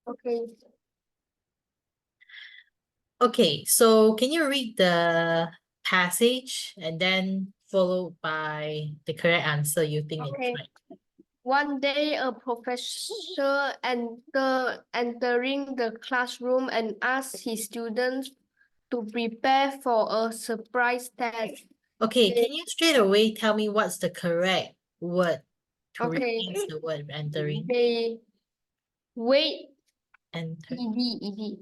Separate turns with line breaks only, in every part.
Okay.
Okay, so can you read the passage and then followed by the correct answer you think it's
Okay.
right?
One day, a professor entering the classroom and asked his students to prepare for a surprise test.
Okay,
They,
can you straight away tell me what's the correct word to
okay.
replace the word entering?
They wait.
Enter.
Ed.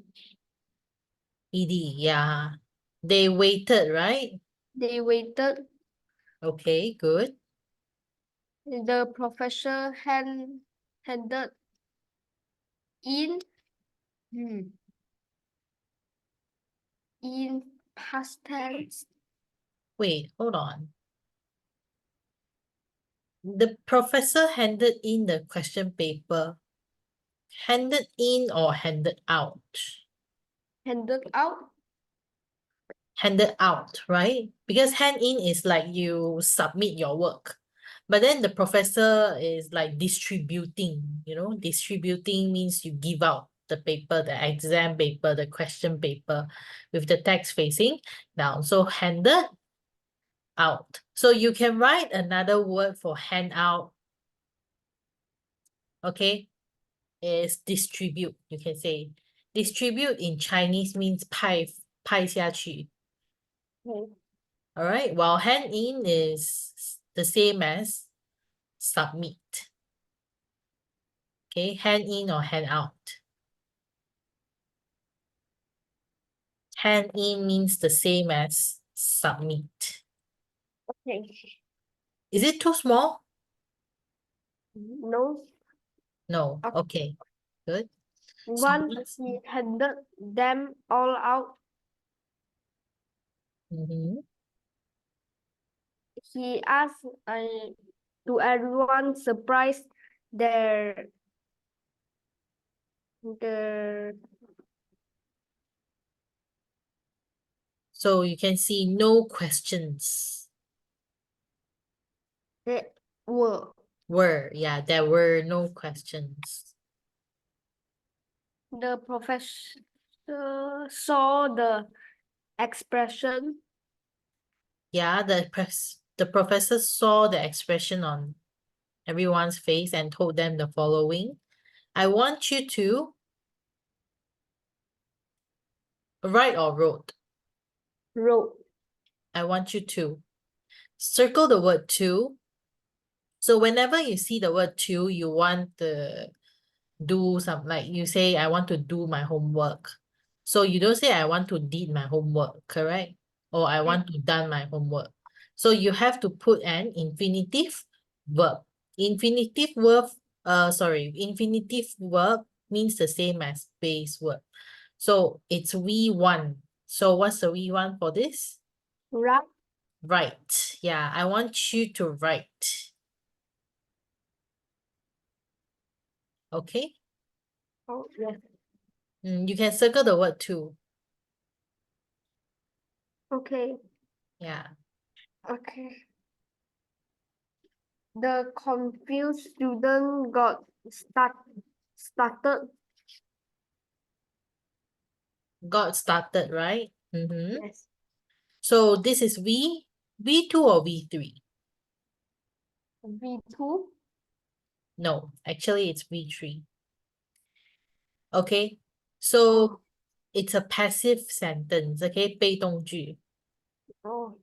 Ed, yeah. They waited, right?
They waited.
Okay, good.
The professor handed in in past tense.
Wait, hold on. The professor handed in the question paper. Handed in or handed out?
Handed out.
Handed out, right? Because hand in is like you submit your work. But then the professor is like distributing, distributing means you give out the paper, the exam paper, the question paper with the text facing down. So handed out. So you can write another word for hand out. Okay, is distribute. You can say distribute in Chinese means 派下去.
Okay.
All right, while hand in is the same as submit. Okay, hand in or hand out. Hand in means the same as submit.
Okay.
Is it too small?
No.
No.
Okay.
Okay, good. So
Once he handed them all out, he asked to everyone surprised their the
So you can see no questions.
they were.
There were no questions.
The professor saw the expression.
Yeah, the professor saw the expression on everyone's face and told them the following. I want you to write or wrote.
Wrote.
I want you to circle the word to. So whenever you see the word to, you want to do some, like you say, I want to do my homework. So you don't say I want to did my homework, correct? Or I want to done my homework. So you have to put an infinitive verb. Infinitive verb means the same as base verb. So it's we want. So what's the we want for this?
Right.
Write. Yeah, I want you to write. Okay?
Oh, yes.
You can circle the word to.
Okay.
Yeah.
Okay. The confused student got started.
Got started, right?
Yes.
So this is V2 or V3?
V2.
No, actually it's V3. Okay, so
Oh.
it's a passive sentence, okay? 被动句.
Oh.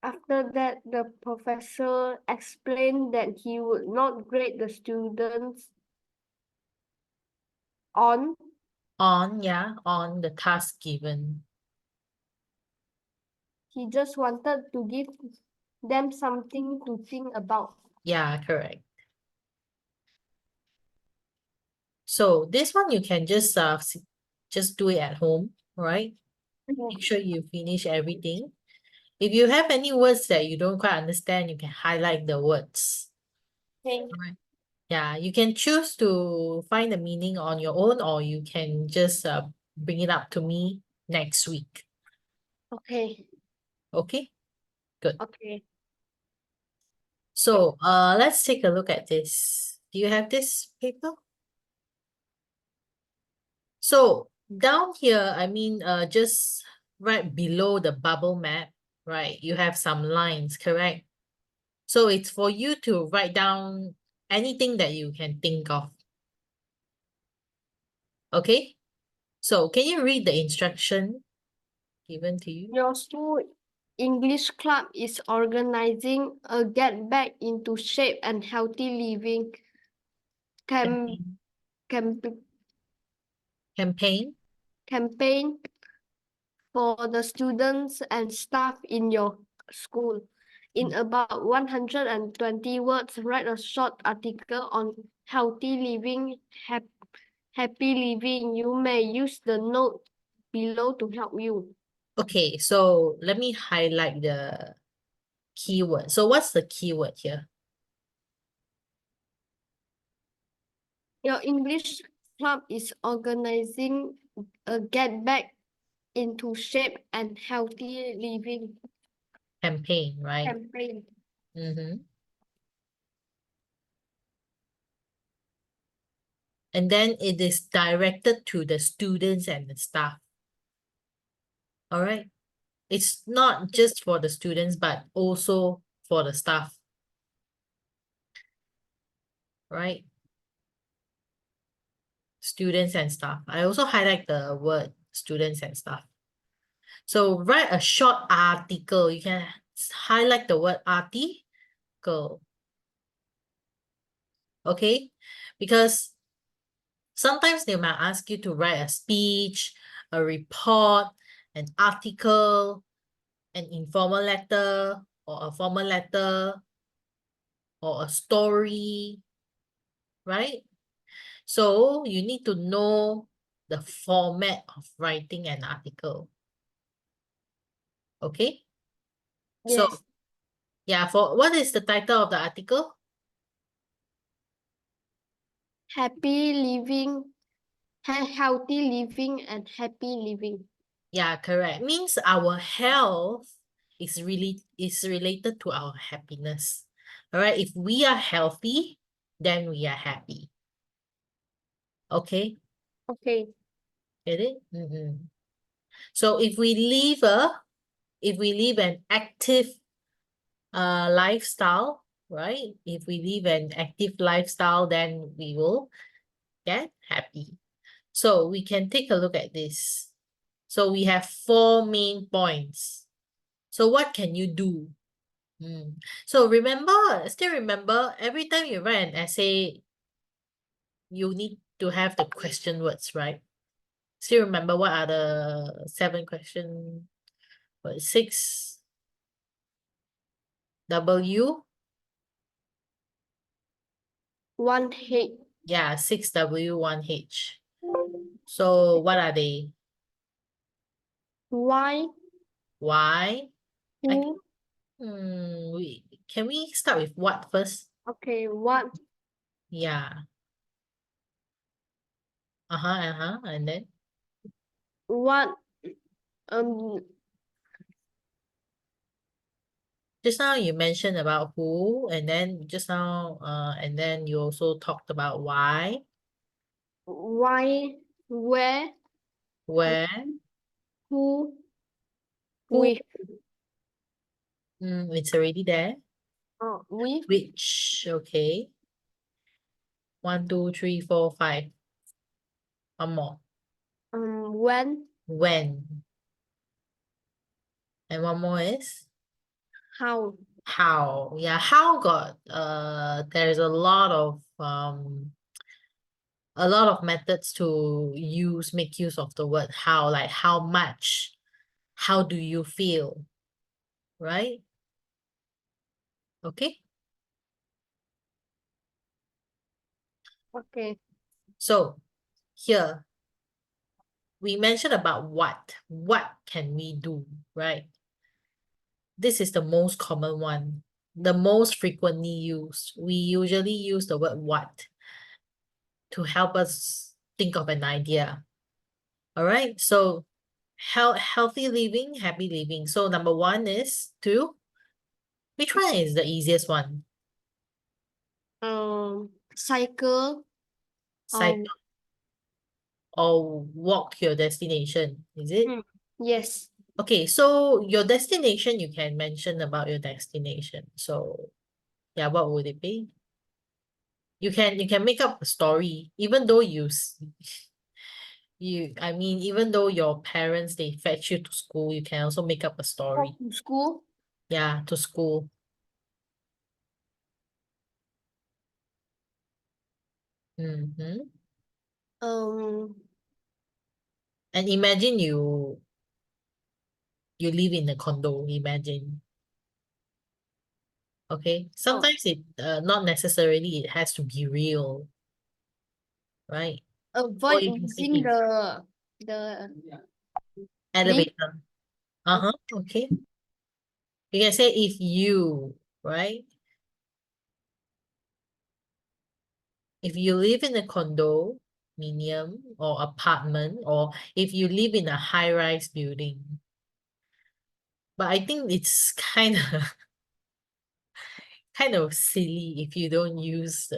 After that, the professor explained that he would not grade the students on.
On the task given.
He just wanted to give them something to think about.
Yeah, correct. So this one you can just do it at home, right? Make sure you finish everything. If you have any words that you don't quite understand, you can highlight the words.
Okay.
Alright. Yeah, you can choose to find the meaning on your own, or you can just bring it up to me next week.
Okay.
Okay, good.
Okay.
So let's take a look at this. Do you have this paper? So down here, I mean, just right below the bubble map, right? You have some lines, correct? So it's for you to write down anything that you can think of. Okay? So can you read the instruction given to you?
Your school English club is organizing a get back into shape and healthy living cam camp
Campaign.
campaign for the students and staff in your school. In about 120 words, write a short article on healthy living, happy living. You may use the note below to help you.
Okay, so let me highlight the keyword. So what's the keyword here?
Your English club is organizing a get back into shape and healthy living
Campaign, right?
campaign.
Mm-hmm. And then it is directed to the students and the staff. All right. It's not just for the students, but also for the staff. Right? Students and staff. I also highlight the word students and staff. So write a short article. You can highlight the word article. Okay? Because sometimes they might ask you to write a speech, a report, an article, an informal letter, or a formal letter, or a story, right? So you need to know the format of writing an article. Okay? So
Yes.
yeah, for what is the title of the article?
Happy living, healthy living and happy living.
Yeah, correct. Means our health is related to our happiness. All right. If we are healthy, then we are happy. Okay.
Okay.
Get it? So if we live an active lifestyle, right? If we live an active lifestyle, then we will get happy. So we can take a look at this. So we have 4 main points. So what can you do? So still remember, every time you write an essay, you need to have the question words, right? Still remember what are the 7 questions? What, 6 W?
1H.
Yeah, 6W, 1H. So what are they?
Why?
Why?
Who?
Can we start with what first?
Okay. What?
Yeah. And then
What? Um.
just now you mentioned about who, and then just now, and then you also talked about why,
Why? Where?
where,
Who?
who,
With?
it's already there.
With?
Which, okay. 1, 2, 3, 4, 5. One more.
When?
When. And one more is
How?
how. Yeah, how got there's a lot of methods to make use of the word how, like how much, how do you feel, right? Okay.
Okay.
So here we mentioned about what can we do, right? This is the most common one, the most frequently used. We usually use the word what to help us think of an idea. All right, so healthy living, happy living. So number 1 is which one is the easiest one?
Cycle.
Cycle. or walk your destination, is it?
Mm. Yes.
Okay, so your destination, you can mention about your destination. So yeah, what would it be? You can make up a story, even though I mean, even though your parents they fetch you to school, you can also make up a story.
Walk to school.
Yeah, to school. Mm-hmm.
Um.
And imagine you live in a condo, imagine. Okay.
Oh.
Sometimes it not necessarily it has to be real, right? Or
Avoid
you can say
using
if
the lift.
elevator. Uh-huh. Okay. You can say if you, right? If you live in a condominium or apartment, or if you live in a high-rise building. But I think it's kind of silly if you don't use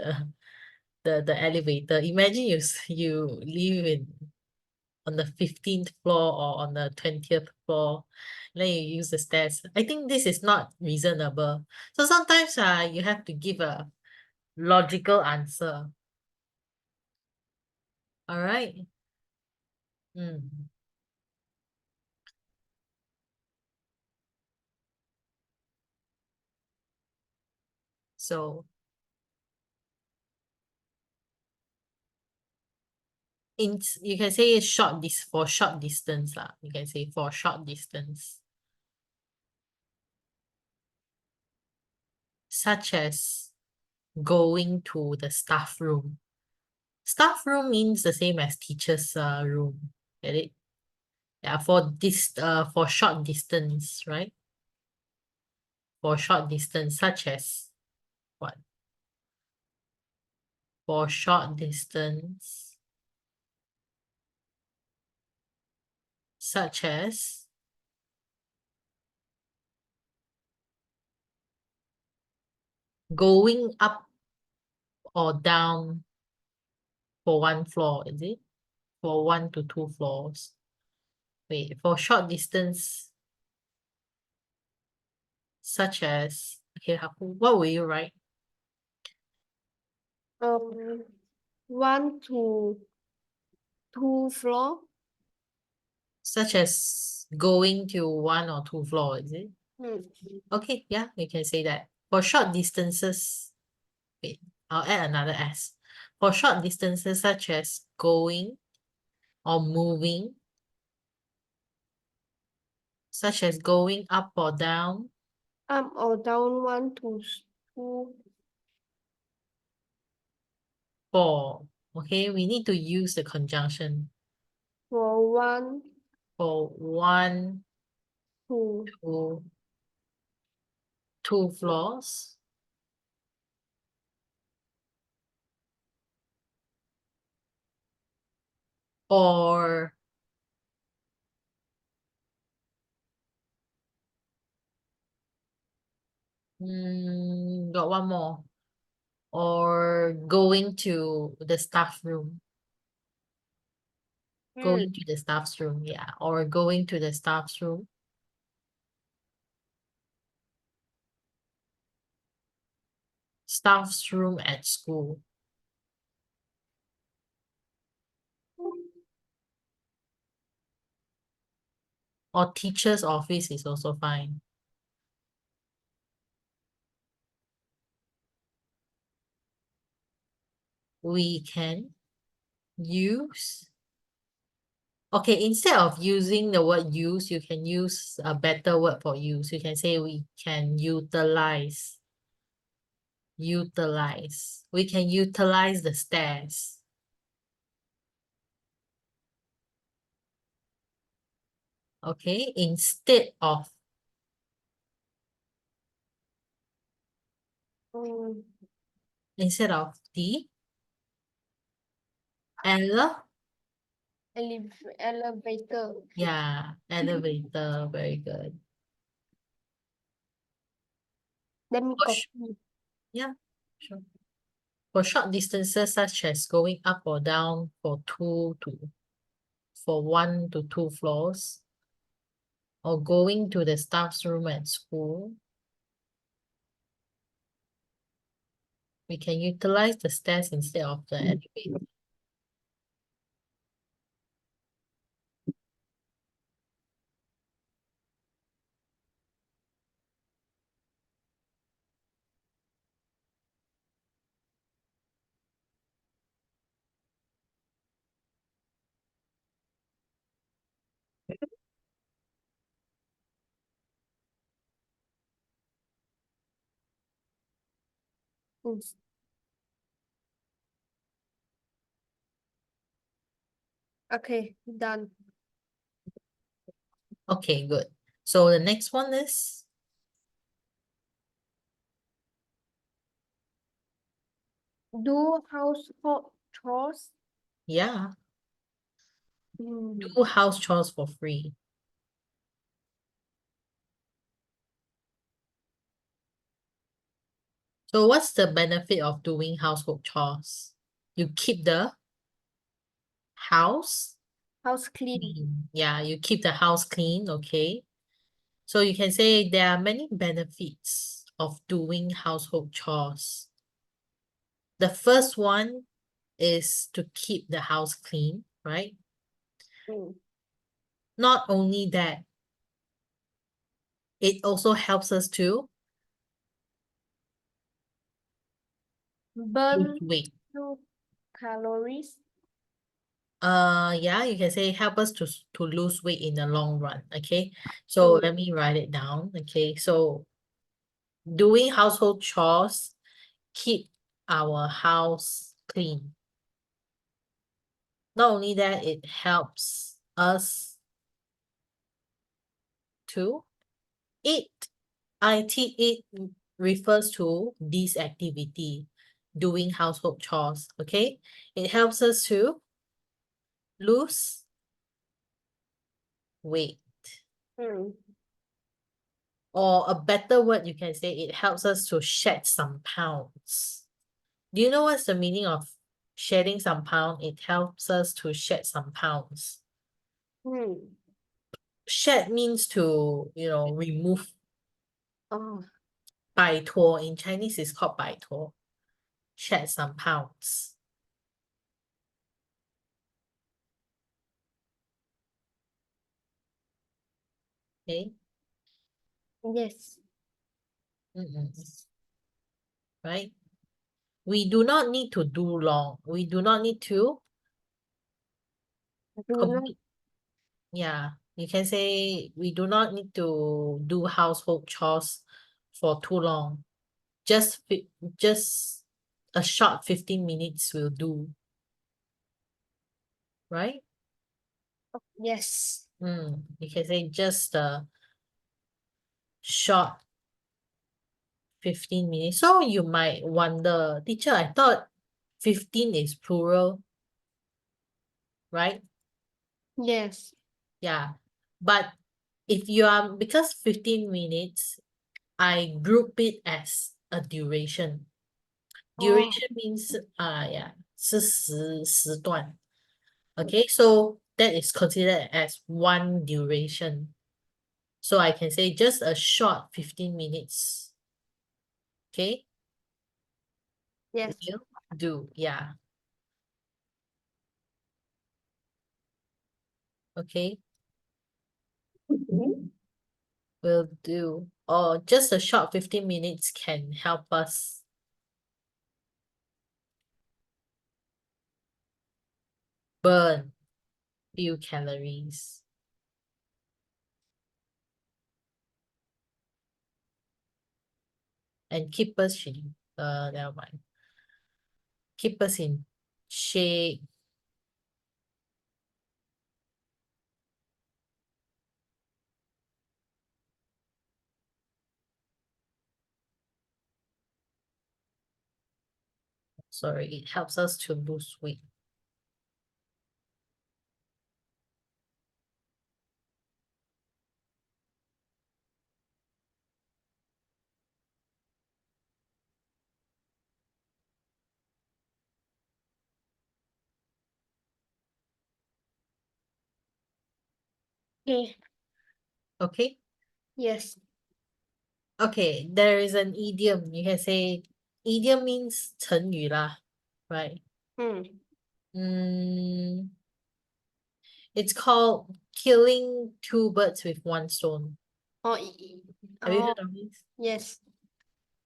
the elevator. Imagine you live on the 15th floor or on the 20th floor, then you use the stairs. I think this is not reasonable. So sometimes you have to give a logical answer. All right. Mm. So you can say for short distance lah. You can say for short distance, such as going to the staff room. Staff room means the same as teacher's room. Get it? Yeah, for short distance, right? For short distance, such as what? For short distance, such as going up or down for one floor, is it? For 1 to 2 floors. Wait, for short distance, such as, okay, what will you write?
1 to 2 floor.
Such as going to 1 or 2 floor, is it?
Mm.
Okay, yeah, we can say that. For short distances, wait, I'll add another S. For short distances such as going or moving, such as going up or down,
Up or down 1 to 2.
for, okay, we need to use the conjunction
For one
for 1
to
to 2 floors, or got one more, or going to the staff room. Going to the staff's room, yeah, or going to the staff's room. Staff's room at school. Or teacher's office is also fine. We can use. Okay, instead of using the word use, you can use a better word for use. You can say we can utilize. Utilize. We can utilize the stairs. Okay, instead of
um,
the ele
elevator.
yeah, elevator, very good.
Let me
For sh-
copy.
Yeah, sure. For short distances such as going up or down for 2 to for 1 to 2 floors, or going to the staff's room at school, we can utilize the stairs instead of the elevator.
Mm. Okay, done.
Okay, good. So the next one is,
Do household chores.
yeah,
Mm.
do house chores for free. So what's the benefit of doing household chores? You keep the house
House clean.
clean. Yeah, you keep the house clean, okay? So you can say there are many benefits of doing household chores. The first one is to keep the house clean, right?
Mm.
Not only that, it also helps us to lose
Burn
weight.
2 calories.
Yeah, you can say help us to lose weight in the long run. Okay, so
Mm.
let me write it down. Okay, so doing household chores keep our house clean. Not only that, it helps us to eat. Eat refers to this activity, doing household chores. Okay, it helps us to lose weight.
Mm.
Or a better word, you can say it helps us to shed some pounds. Do you know what's the meaning of shedding some pound? It helps us to shed some pounds.
Mm.
Shed means to, remove.
Oh,
摆脱 in Chinese is called 摆脱. Shed some pounds. Okay.
yes.
Right? We do not need to do long. We do not need to
Do not.
commit. Yeah, you can say we do not need to do household chores for too long. Just just a short 15 minutes will do, right?
Yes.
You can say just a short 15 minutes. So you might wonder, teacher, I thought 15 is plural, right?
Yes.
Yeah. But if you are, because 15 minutes, I group it as a duration.
Oh,
Duration means, yeah, 是时段. Okay, so that is considered as one duration. So I can say just a short 15 minutes. Okay,
yes.
will do. Yeah. Okay, will do. Or just a short 15 minutes can help us burn few calories and keep us never mind. Keep us in shape. Sorry, it helps us to lose weight.
Okay.
Okay.
Yes.
Okay, there is an idiom. You can say idiom means 成语 lah, right? Mm, it's called killing two birds with one stone.
Oh,
Have you
oh,
heard of this?
yes.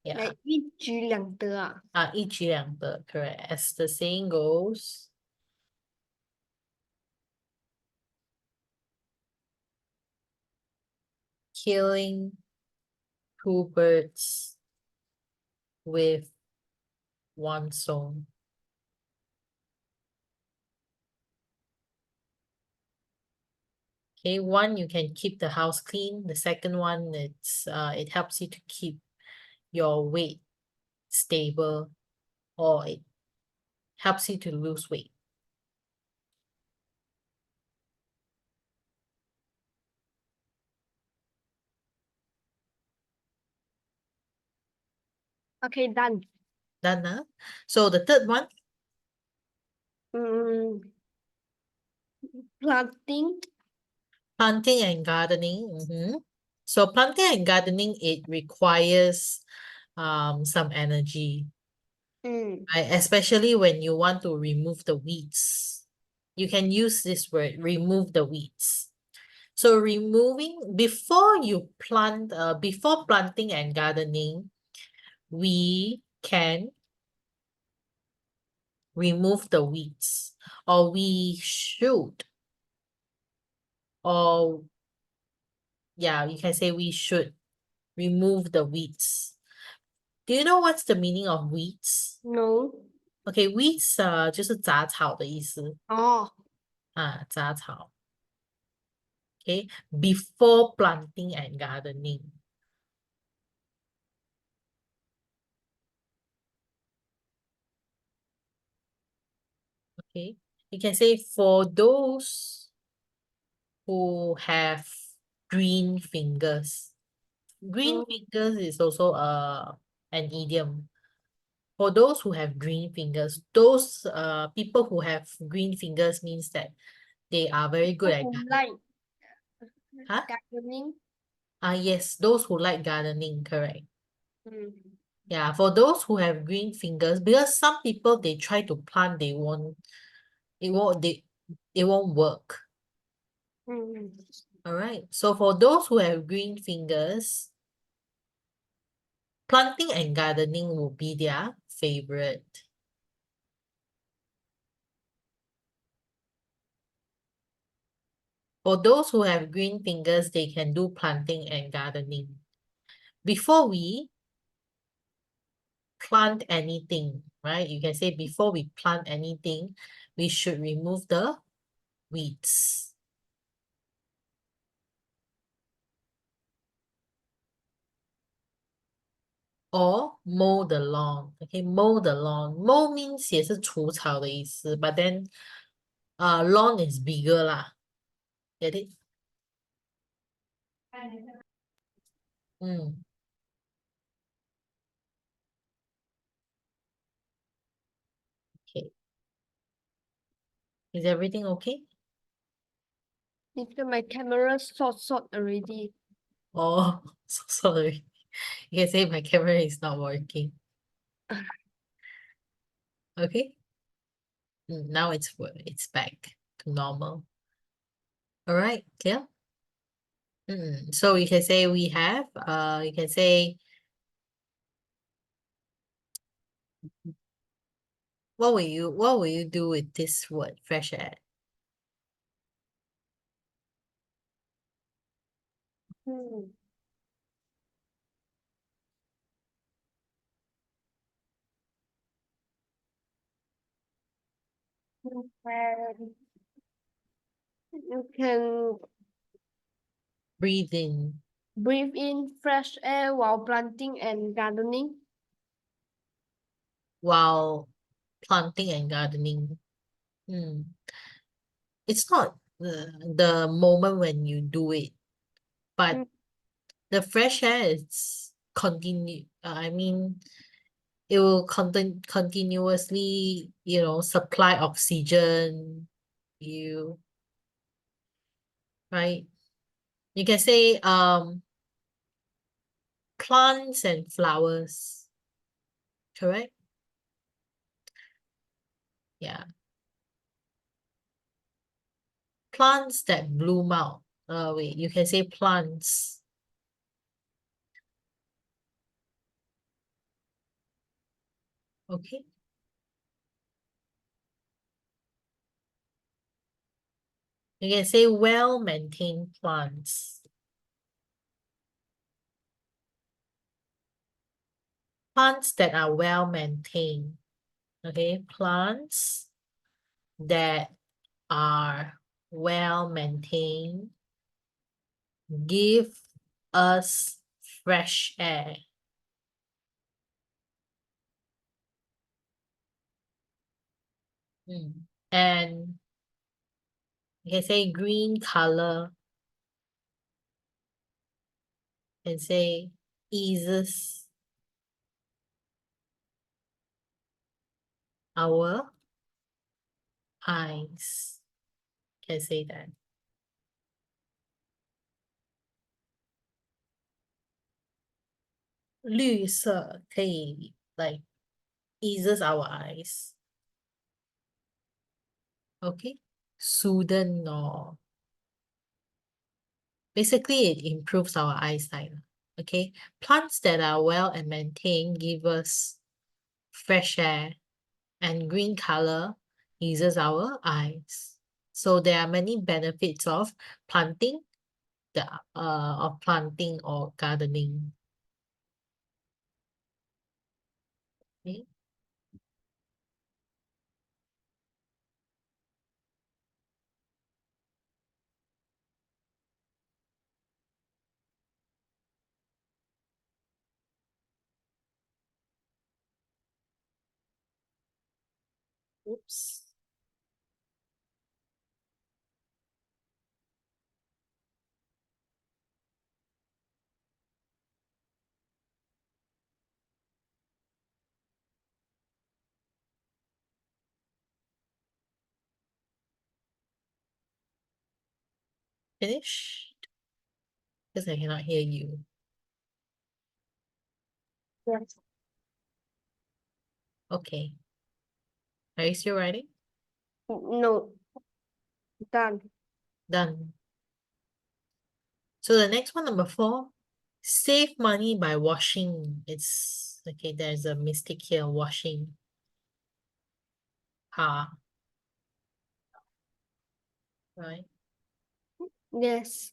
Yeah.
Like 一举两得啊。
一举两得, correct. As the saying goes. Killing two birds with one stone. Okay, one, you can keep the house clean. The second one, it helps you to keep your weight stable, or it helps you to lose weight.
Okay, done.
Done, huh? So the third one,
Planting.
planting and gardening. So planting and gardening, it requires some energy, right? Especially when you want to remove the weeds. You can use this word, remove the weeds. So before planting and gardening, we can remove the weeds, or we should, or yeah, you can say we should remove the weeds. Do you know what's the meaning of weeds?
No.
Okay, weeds 就是杂草的意思
Oh.
杂草。Okay, before planting and gardening. Okay, you can say for those who have green fingers. Green fingers is also an idiom. For those who have green fingers, those people who have green fingers means that they are very good at
Who like
Huh?
gardening.
Yes, those who like gardening, correct.
Mm.
Yeah, for those who have green fingers, because some people they try to plant, it won't work. All right. So for those who have green fingers, planting and gardening will be their favorite. For those who have green fingers, they can do planting and gardening. Before we plant anything, right? You can say before we plant anything, we should remove the weeds. Or mow the lawn. Okay, mow the lawn. Mow means 也是除草的意思 but then lawn is bigger lah. Get it? Okay. Is everything okay?
Because my camera short already.
Oh, so sorry. You can say my camera is not working. Okay. Now it's back to normal. All right, clear? So you can say we have, you can say, what will you do with this word, fresh air?
You can
Breathe in.
breathe in fresh air while planting and gardening.
While planting and gardening. It's not the moment when you do it, but the fresh air is I mean, it will continuously, supply oxygen, right? You can say plants and flowers. Correct? Yeah. Plants that bloom out. Wait, you can say plants. Okay. You can say well-maintained plants. Plants that are well-maintained. Okay, plants that are well-maintained give us fresh air. And you can say green color and say eases our eyes. Can say that. 绿色可以 like eases our eyes. Okay. Soothen or basically it improves our eyesight. Okay. Plants that are well and maintained give us fresh air, and green color eases our eyes. So there are many benefits of planting or gardening. Okay. Oops. Finished? Because I cannot hear you.
Yes.
Okay. Are you still writing?
No. Done.
Done. So the next one, number 4, save money by washing. It's okay, there's a mistake here, washing. Right?
Yes.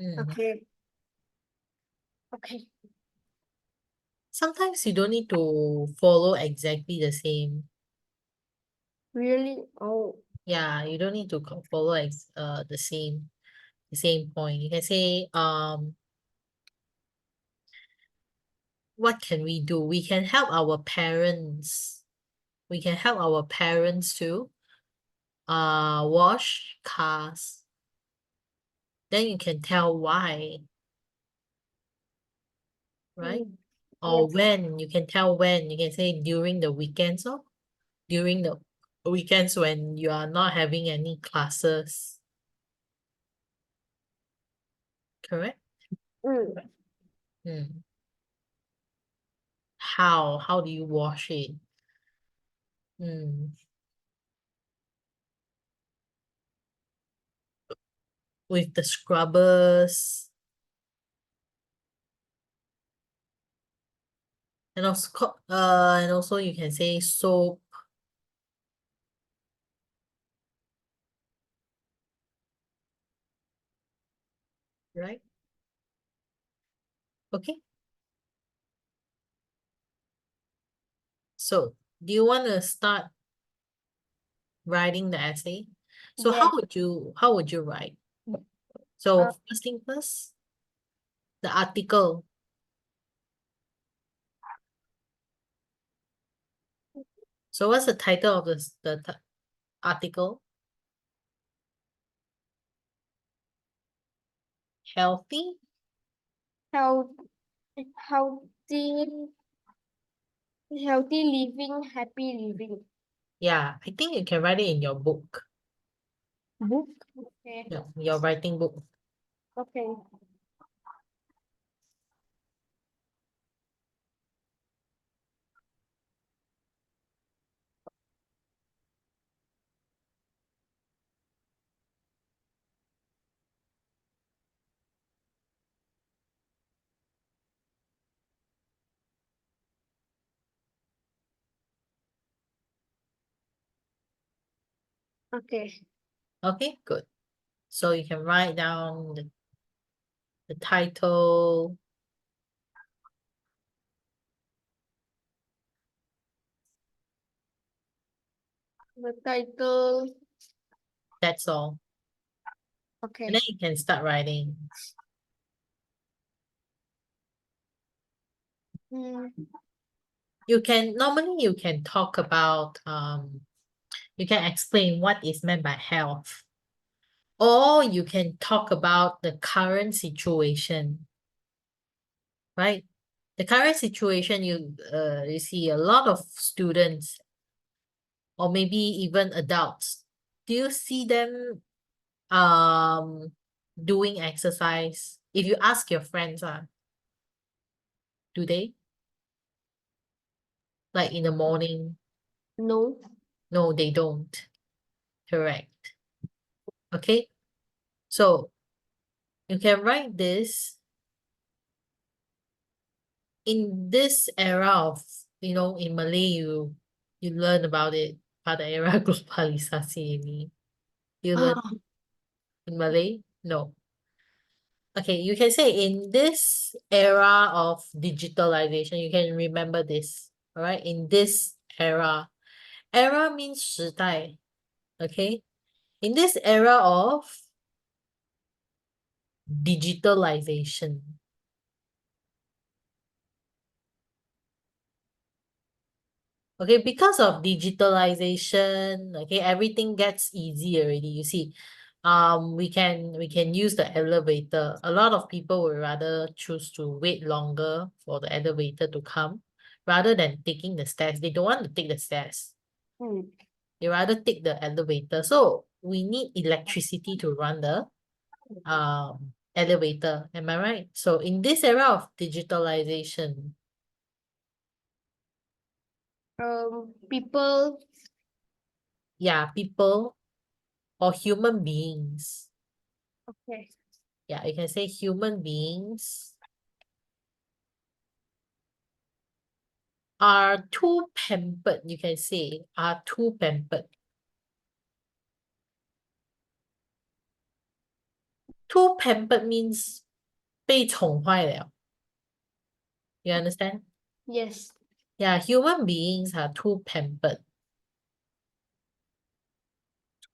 Mm.
Okay. Okay.
Sometimes you don't need to follow exactly the same.
Really? Oh.
Yeah, you don't need to follow the same point. You can say what can we do? We can help our parents. We can help our parents to wash cars. Then you can tell why, right?
Mm.
Or
Yes.
when, you can tell when. You can say during the weekends or during the weekends when you are not having any classes. Correct?
Mm.
Mm. How do you wash it? With the scrubbers. And also you can say soap. Right? Okay. So do you want to start writing the essay? So
Yes.
how would you write? So
Uh,
first thing first, the article. So what's the title of the article? Healthy?
health, healthy, healthy living, happy living.
Yeah, I think you can write it in your book.
Book. Okay.
Yeah, your writing book.
Okay. Okay.
Okay, good. So you can write down the title.
The title.
That's all. And
Okay.
then you can start writing. Normally you can talk about, you can explain what is meant by health. Or you can talk about the current situation, right? The current situation, you see a lot of students or maybe even adults. Do you see them doing exercise? If you ask your friends, do they? Like in the morning?
No.
No, they don't. Correct. Okay. So you can write this in this era of, in Malay, you learn about it pada era globalisasi ini. You learn
Ah,
in Malay? No. Okay, you can say in this era of digitalization, you can remember this. All right, in this era. Era means 时代. Okay. In this era of digitalization. Okay, because of digitalization, okay, everything gets easy already. You see, we can use the elevator. A lot of people would rather choose to wait longer for the elevator to come rather than taking the stairs. They don't want to take the stairs. They rather take the elevator. So we need electricity to run the elevator. Am I right? So in this era of digitalization,
People.
yeah, people or human beings.
Okay.
Yeah, you can say human beings are too pampered. You can say are too pampered. Too pampered means 被宠坏了. You understand?
Yes.
Yeah, human beings are too pampered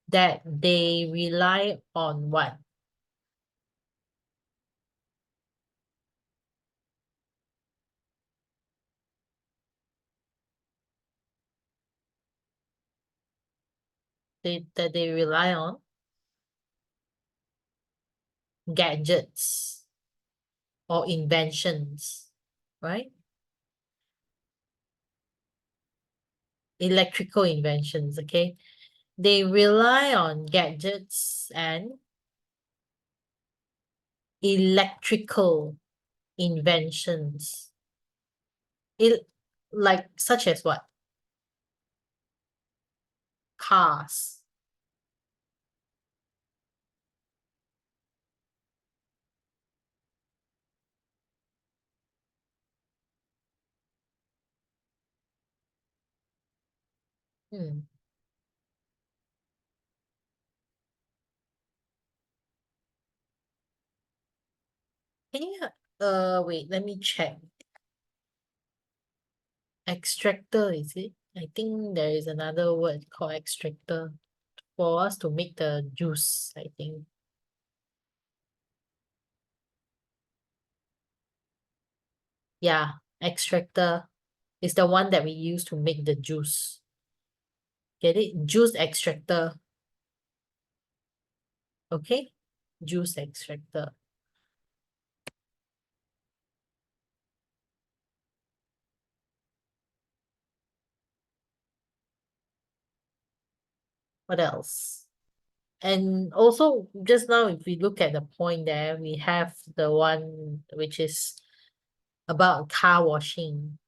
that they rely on what? They rely on gadgets or inventions, right? Electrical inventions, okay? They rely on gadgets and electrical inventions. Like such as what? Cars. Hmm. Can you wait, let me check. Extractor, is it? I think there is another word called extractor for us to make the juice, I think. Yeah, extractor is the one that we use to make the juice. Get it? Juice extractor. Okay? Juice extractor. What else? And also just now, if we look at the point there, we have the one which is about car washing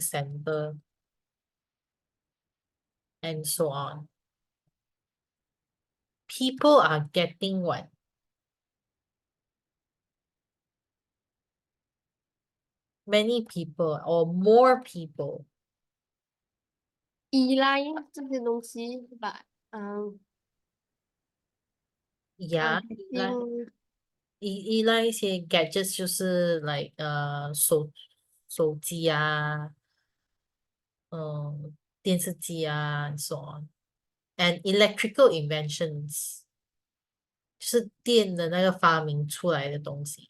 center, and so on. People are getting what? Many people or more people.
依赖这些东西吧，Yeah,
依赖一些 gadgets 就是 like 手机啊，电视机啊，and so on. And electrical inventions 是电的那个发明出来的东西。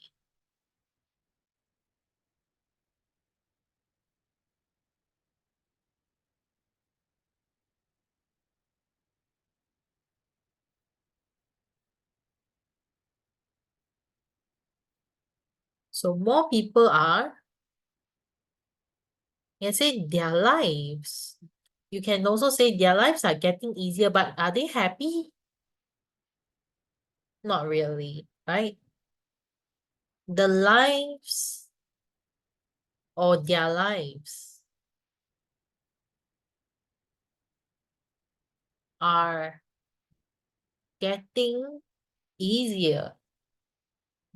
So more people are, you can say their lives. You can also say their lives are getting easier, but are they happy? Not really, right? The lives or their lives are getting easier.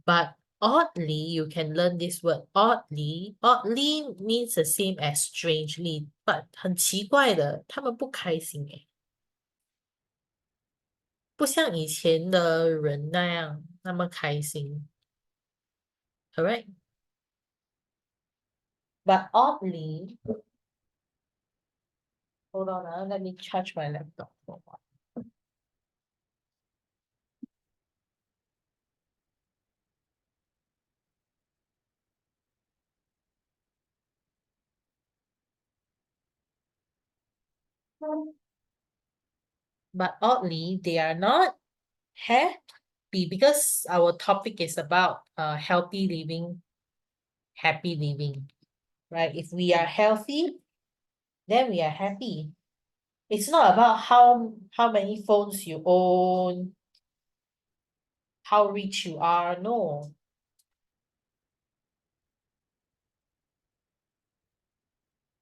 But oddly, you can learn this word oddly. Oddly means the same as strangely, but 很奇怪的，他们不开心诶，不像以前的人那样那么开心。Correct? But oddly, hold on, let me charge my laptop for a while. But oddly, they are not happy because our topic is about healthy living, happy living, right? If we are healthy, then we are happy. It's not about how many phones you own, how rich you are. No.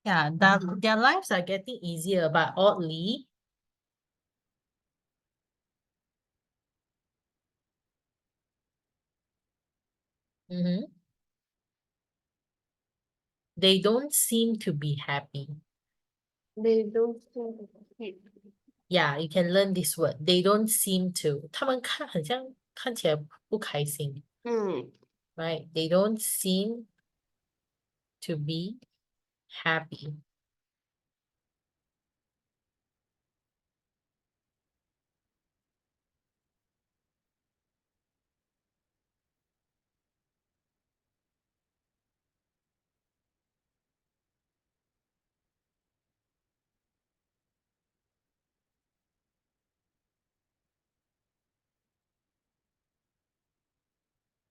Yeah, their lives are getting easier, but oddly, they don't seem to be happy.
they don't seem happy.
Yeah, you can learn this word. They don't seem to. 他们很像看起来不开心。Right? They don't seem to be happy.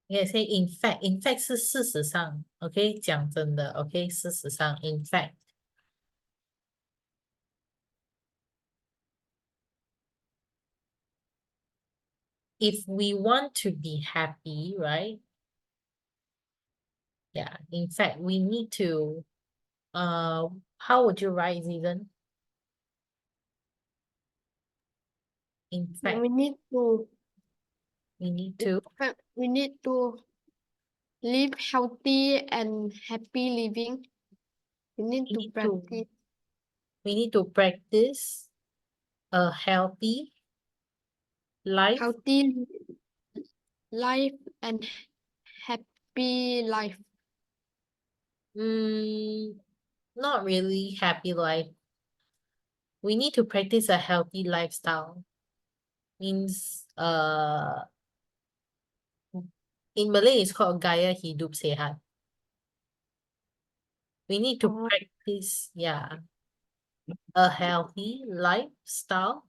You can say in fact 是事实上，OK，讲真的，OK，事实上，in fact。If we want to be happy, right? Yeah, in fact, we need to, how would you write, Zizan? In fact,
We need to
we need to,
we need to live healthy and happy living. We need
we
to
need to,
practice
we need to practice a healthy life.
healthy life and happy life.
Not really happy life. We need to practice a healthy lifestyle. Means, in Malay, it's called gaya hidup sehat. We need to
Oh.
practice, yeah, a healthy lifestyle.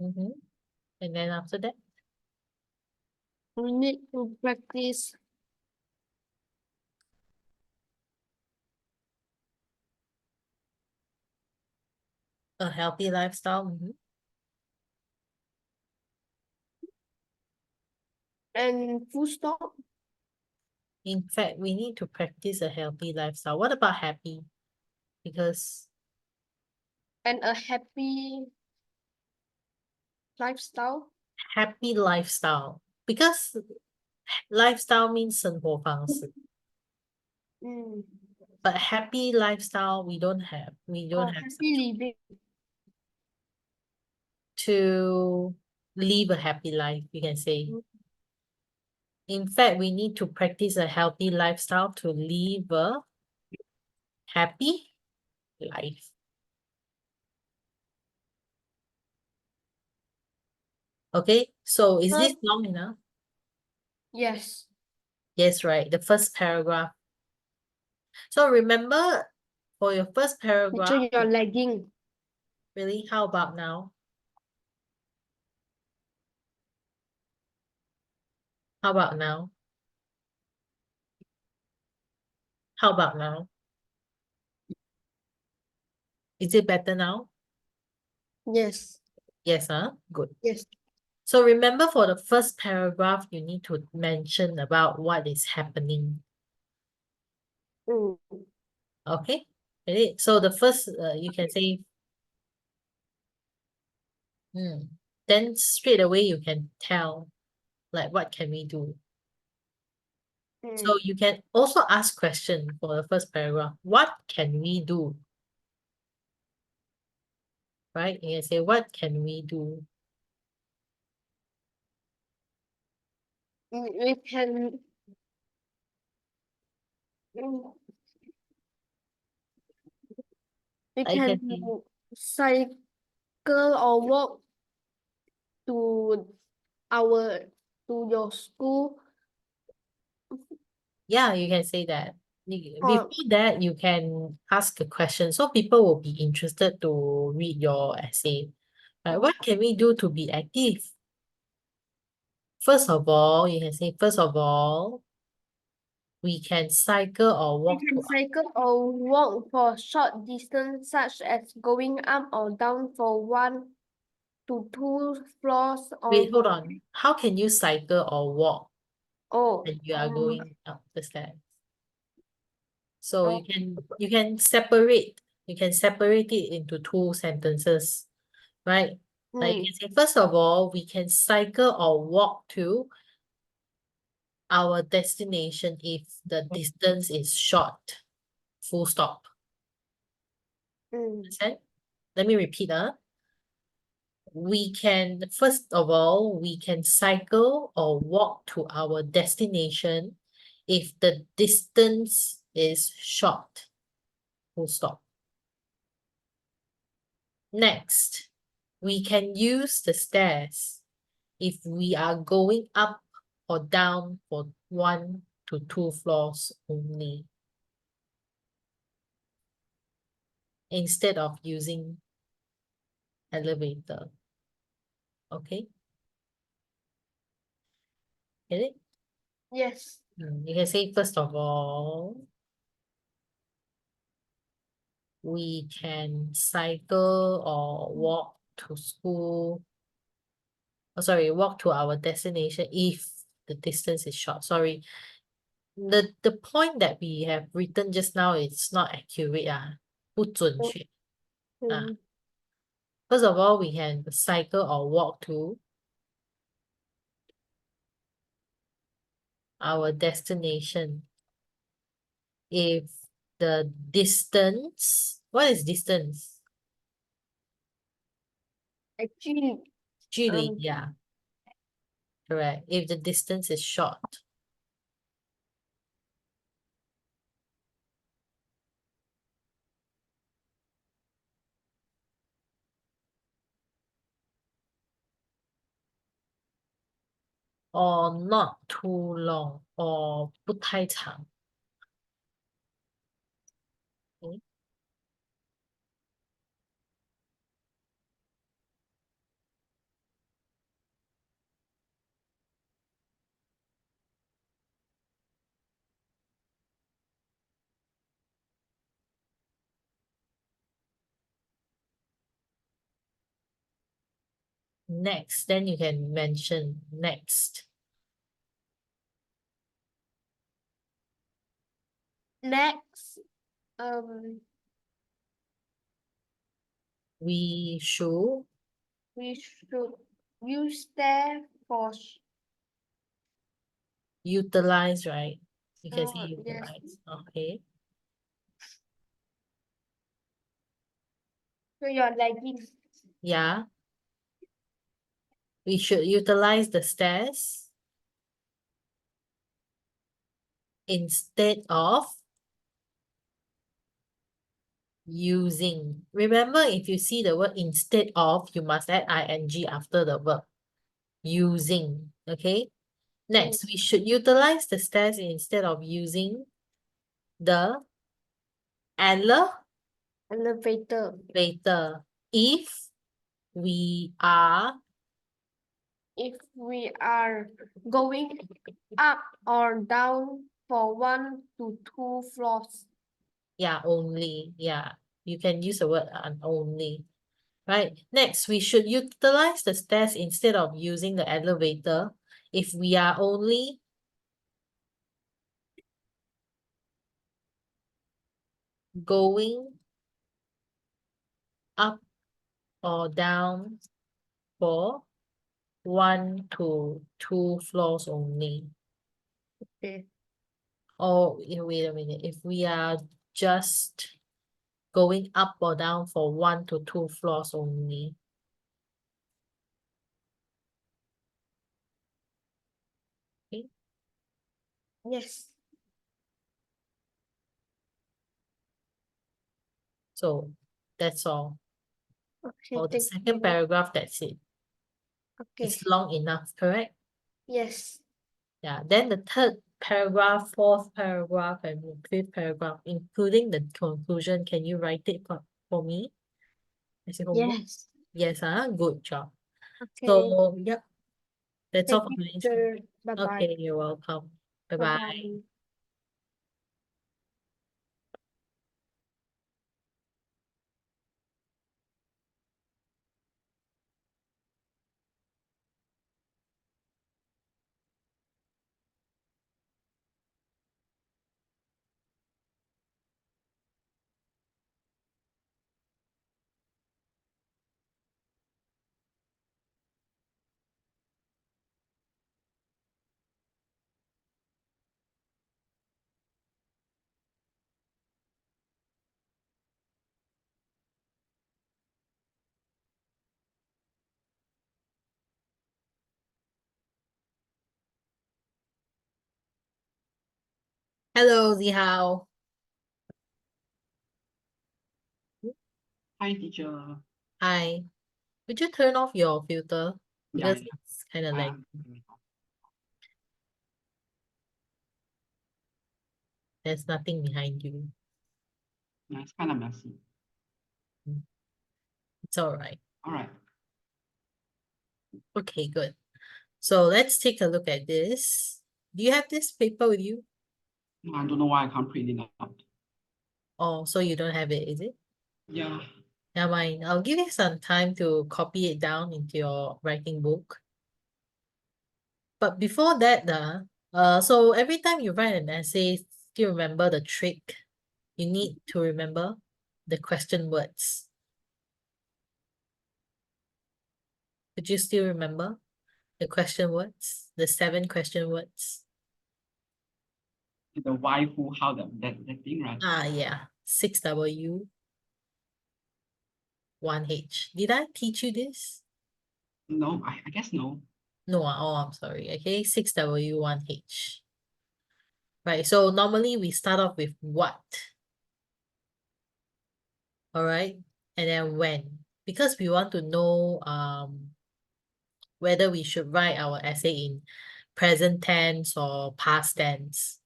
Mm-hmm. And then after that,
We need to practice
a healthy lifestyle. Mm-hmm.
and full stop
In fact, we need to practice a healthy lifestyle. What about happy? Because
and a happy lifestyle.
happy lifestyle. Because lifestyle means 生活方式.
Mm.
But happy lifestyle, we don't have
Happy living.
to live a happy life, you can say.
Mm.
In fact, we need to practice a healthy lifestyle to live a happy life. Okay, so is this long enough?
Yes.
Yes, right. The first paragraph. So remember, for your first paragraph,
Teacher, you're lagging.
really, how about now? How about now? How about now? Is it better now?
Yes.
Yes, huh? Good.
Yes.
So remember, for the first paragraph, you need to mention about what is happening.
Mm.
Okay? Ready? So the first, you can say, then straight away you can tell, like, what can we do? So
Mm.
you can also ask question for the first paragraph. What can we do? Right? You can say, what can we do?
We can mm, we
I
can
can say,
cycle or walk to our to your school
yeah, you can say that.
or
Before that, you can ask a question. So people will be interested to read your essay. Right? What can we do to be active? First of all, you can say, first of all, we can cycle or
we
walk
can
to
cycle or walk for short distance such as going up or down for 1 to 2 floors
wait,
or
hold on. How can you cycle or walk
oh
when you are
um,
going up the stairs? So
oh,
you can separate it into two sentences, right? Like you
mm,
can say, first of all, we can cycle or walk to our destination if the distance is short. Full stop.
mm,
Understand? Let me repeat. First of all, we can cycle or walk to our destination if the distance is short. Full stop. Next, we can use the stairs if we are going up or down for 1 to 2 floors only, instead of using elevator. Okay? Get it?
yes
You can say, first of all, we can cycle or walk to school. Oh, sorry, walk to our destination if the distance is short. Sorry. The point that we have written just now is not accurate. 不准确.
mm,
First of all, we can cycle or walk to our destination if the distance, what is distance?
actually
距离,
um
yeah, correct. If the distance is short. Or not too long, or 不太长. Okay. Next, then you can mention next.
Next,
We should
we should use that for
utilize, right? You can say
yes.
utilize. Okay.
So you're lagging.
Yeah. We should utilize the stairs instead of using. Remember, if you see the word instead of, you must add ing after the verb. Using. Okay. Next, we should utilize the stairs instead of using the elevator
Elevator.
if we are
If we are going up or down for 1 to 2 floors.
yeah, only. Yeah. You can use the word only. Right. Next, we should utilize the stairs instead of using the elevator if we are only going up or down for 1 to 2 floors only.
Okay.
Oh, wait a minute. If we are just going up or down for 1 to 2 floors only. Okay.
Yes.
So that's all.
Okay,
For the
thank
second
you.
paragraph, that's it.
Okay.
It's long enough, correct?
Yes.
Yeah. Then the third paragraph, fourth paragraph, and fifth paragraph, including the conclusion, can you write it for me? As a homework?
Yes.
Yes, good job.
Okay.
So, yep. That's all
Thank
for
you,
today's.
teacher. Bye-bye.
Okay, you're welcome. Bye-bye.
Bye-bye.
Hello, Zihao.
Hi, teacher.
Hi. Would you turn off your filter?
Yeah,
Because
yeah.
it's kind of like there's nothing behind you.
Yeah, it's kind of messy.
It's all right.
All right.
Okay, good. So let's take a look at this. Do you have this paper with you?
I don't know why I can't print it out.
Oh, so you don't have it, is it?
Yeah.
Never mind. I'll give you some time to copy it down into your writing book. But before that, so every time you write an essay, still remember the trick. You need to remember the question words. Could you still remember the question words? The 7 question words?
The why, who, how, that thing, right?
Yeah. 6W, 1H. Did I teach you this?
No, I guess no.
No, I'm sorry. Okay, 6W, 1H. Right, so normally we start off with what? All right, and then when. Because we want to know whether we should write our essay in present tense or past tense.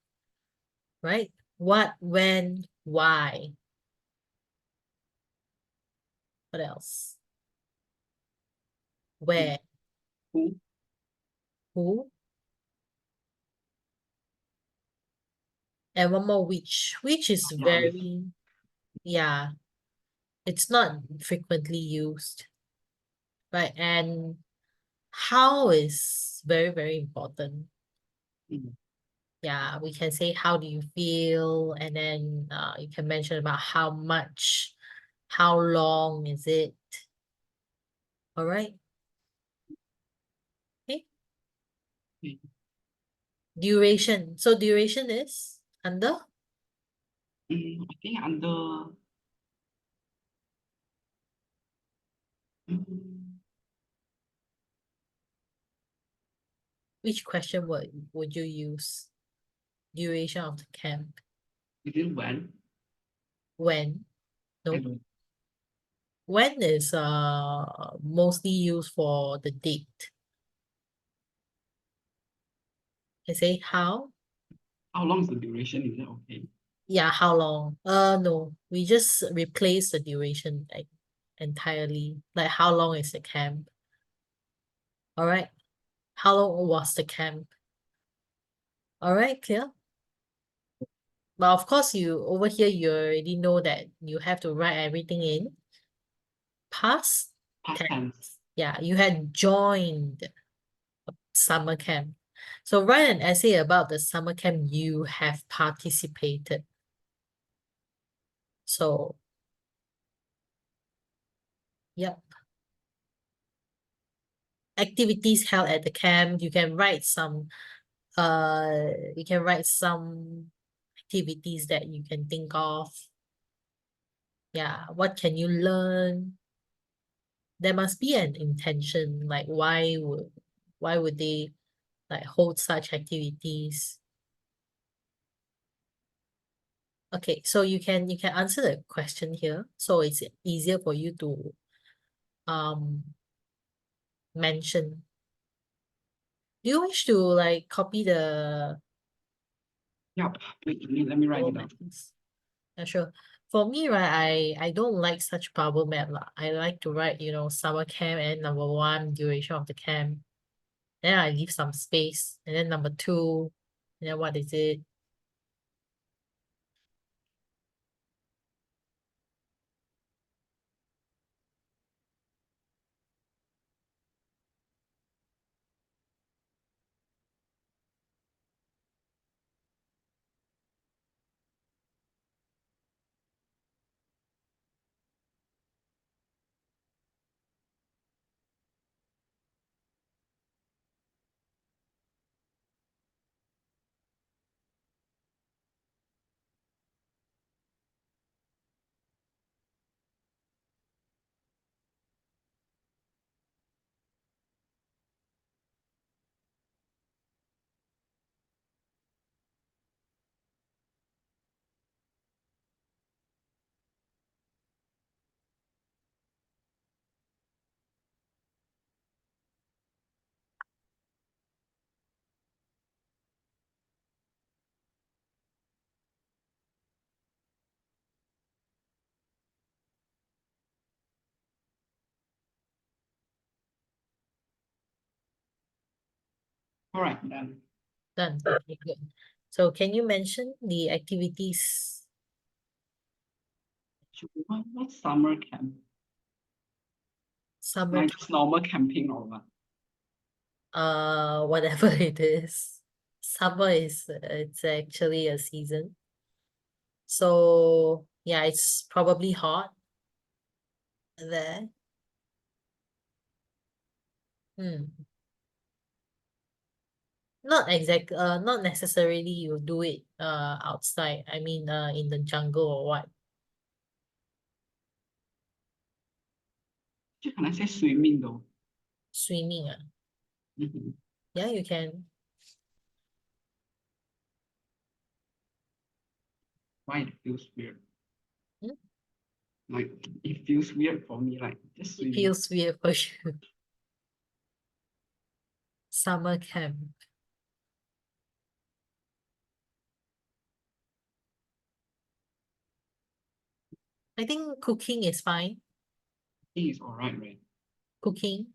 Right? What, when, why? What else? Where?
Who?
Who? And one more which. Which is
Yeah,
very, yeah, it's not frequently used. Right, and how is very, very important.
Mm.
Yeah, we can say, how do you feel? And then you can mention about how much, how long is it? All right. Okay.
Okay.
Duration. So duration is under?
I think under mm,
Which question would you use? Duration of the camp.
is it when?
When?
I
No.
don't
When is mostly used for the date. I say how?
How long is the duration? Is it okay?
Yeah, how long? No, we just replace the duration like entirely. Like how long is the camp? All right. How long was the camp? All right, clear? But of course, you over here you already know that you have to write everything in past
Past
tense.
tense.
Yeah, you had joined summer camp. So write an essay about the summer camp you have participated. So, yep. Activities held at the camp. You can write some activities that you can think of. Yeah, what can you learn? There must be an intention, like why would they like hold such activities? Okay, so you can answer the question here, so it's easier for you to um mention. Do you wish to like copy the
Yep. Wait, let me write
bubble
it down.
maps? Yeah, sure. For me, right, I don't like such bubble map lah. I like to write, summer camp and number one, duration of the camp. Then I leave some space. And then number two, and then what is it?
All right, done.
Done. Okay, good. So can you mention the activities?
What's summer camp?
Summer
Like just normal camping or what?
whatever it is. Summer is it's actually a season. So yeah, it's probably hot there. Not necessarily you do it outside. I mean in the jungle or what.
Can I say swimming though?
Swimming.
Mhm.
Yeah, you can.
Why it feels weird?
Hmm?
Like it feels weird for me, like just
It
swimming.
feels weird for you. Summer camp. I think cooking is fine.
I think it's all right, right?
Cooking.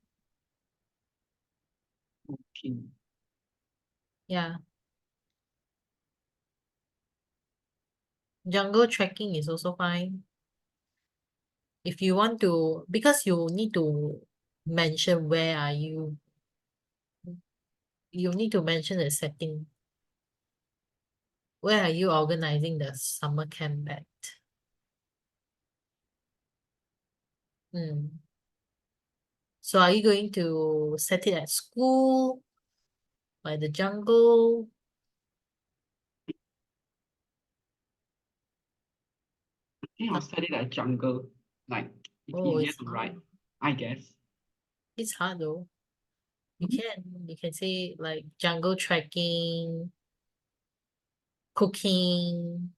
Okay.
Yeah. Jungle trekking is also fine. If you want to, because you need to mention where are you you need to mention the setting. Where are you organizing the summer camp at? So are you going to set it at school, by the jungle?
I think I'll set it at jungle. Like it's
Oh,
easier
it's
to
hard.
write, I guess.
It's hard though. You
Mhm.
can say like jungle trekking, cooking.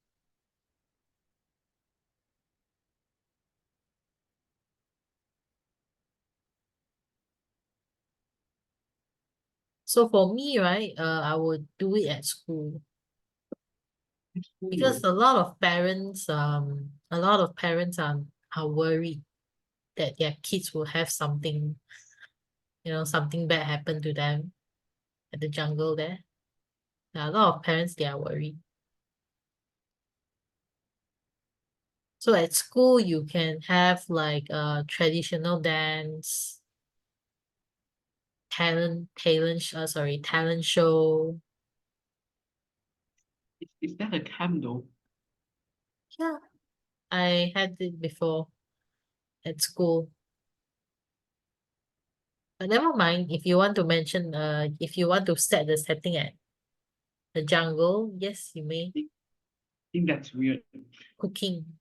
So for me, right, I would do it at school because
Ooh,
a lot of parents are worried that their kids will have something, something bad happen to them at the jungle there. A lot of parents, they are worried. So at school, you can have like a traditional dance, talent show.
is that a camp though?
Yeah, I had it before at school. But never mind, if you want to mention, if you want to set the setting at the jungle, yes, you may.
I think that's weird.
Cooking.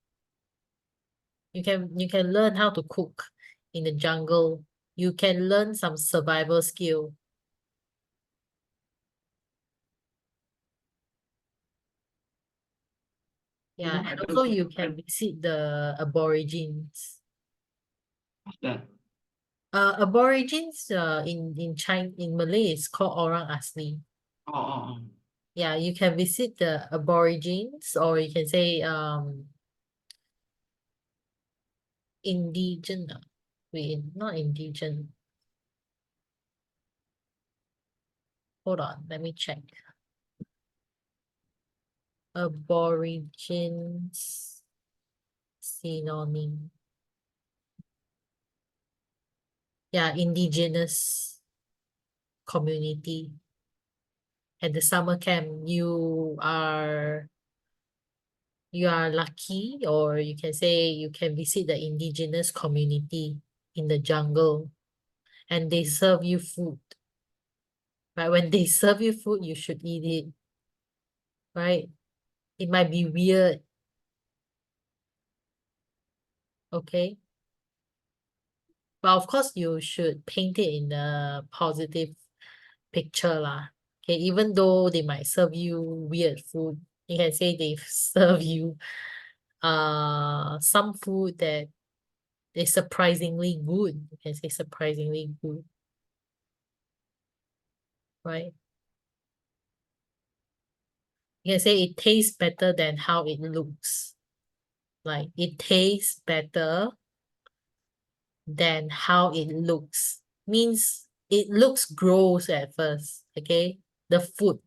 You can learn how to cook in the jungle. You can learn some survival skill. Yeah, and also you can visit the aborigines.
What's that?
Aborigines in China, in Malay is called Orang Asli.
Oh.
Yeah, you can visit the aborigines, or you can say indigenous. Wait, not indigenous. Hold on, let me check. Aborigines synonym. Yeah, indigenous community. At the summer camp, you are lucky, or you can say you can visit the indigenous community in the jungle, and they serve you food. But when they serve you food, you should eat it, right? It might be weird, okay? But of course, you should paint it in a positive picture lah. Okay, even though they might serve you weird food, you can say they serve you some food that is surprisingly good. You can say surprisingly good, right? You can say it tastes better than how it looks. Like it tastes better than how it looks. Means it looks gross at first, okay? The food,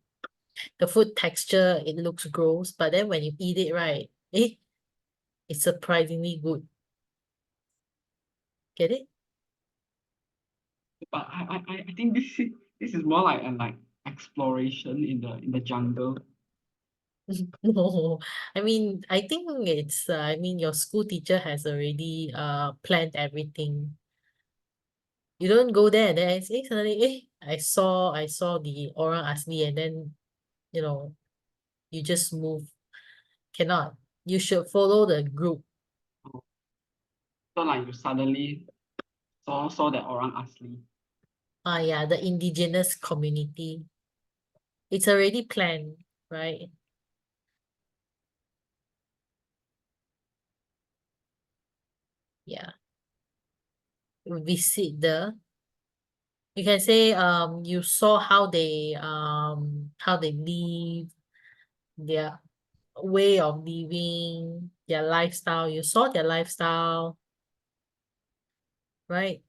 the food texture, it looks gross, but then when you eat it, right, it's surprisingly good. Get it?
But I think this is more like an like exploration in the jungle.
No, I mean, I think your school teacher has already planned everything. You don't go there and then say suddenly, I saw the orang asli, and then you know you just move. Cannot. You should follow the group.
So like you suddenly saw that orang asli.
Yeah, the indigenous community. It's already planned, right? Yeah. Visit you can say you saw how they live, their way of living, their lifestyle. You saw their lifestyle, right?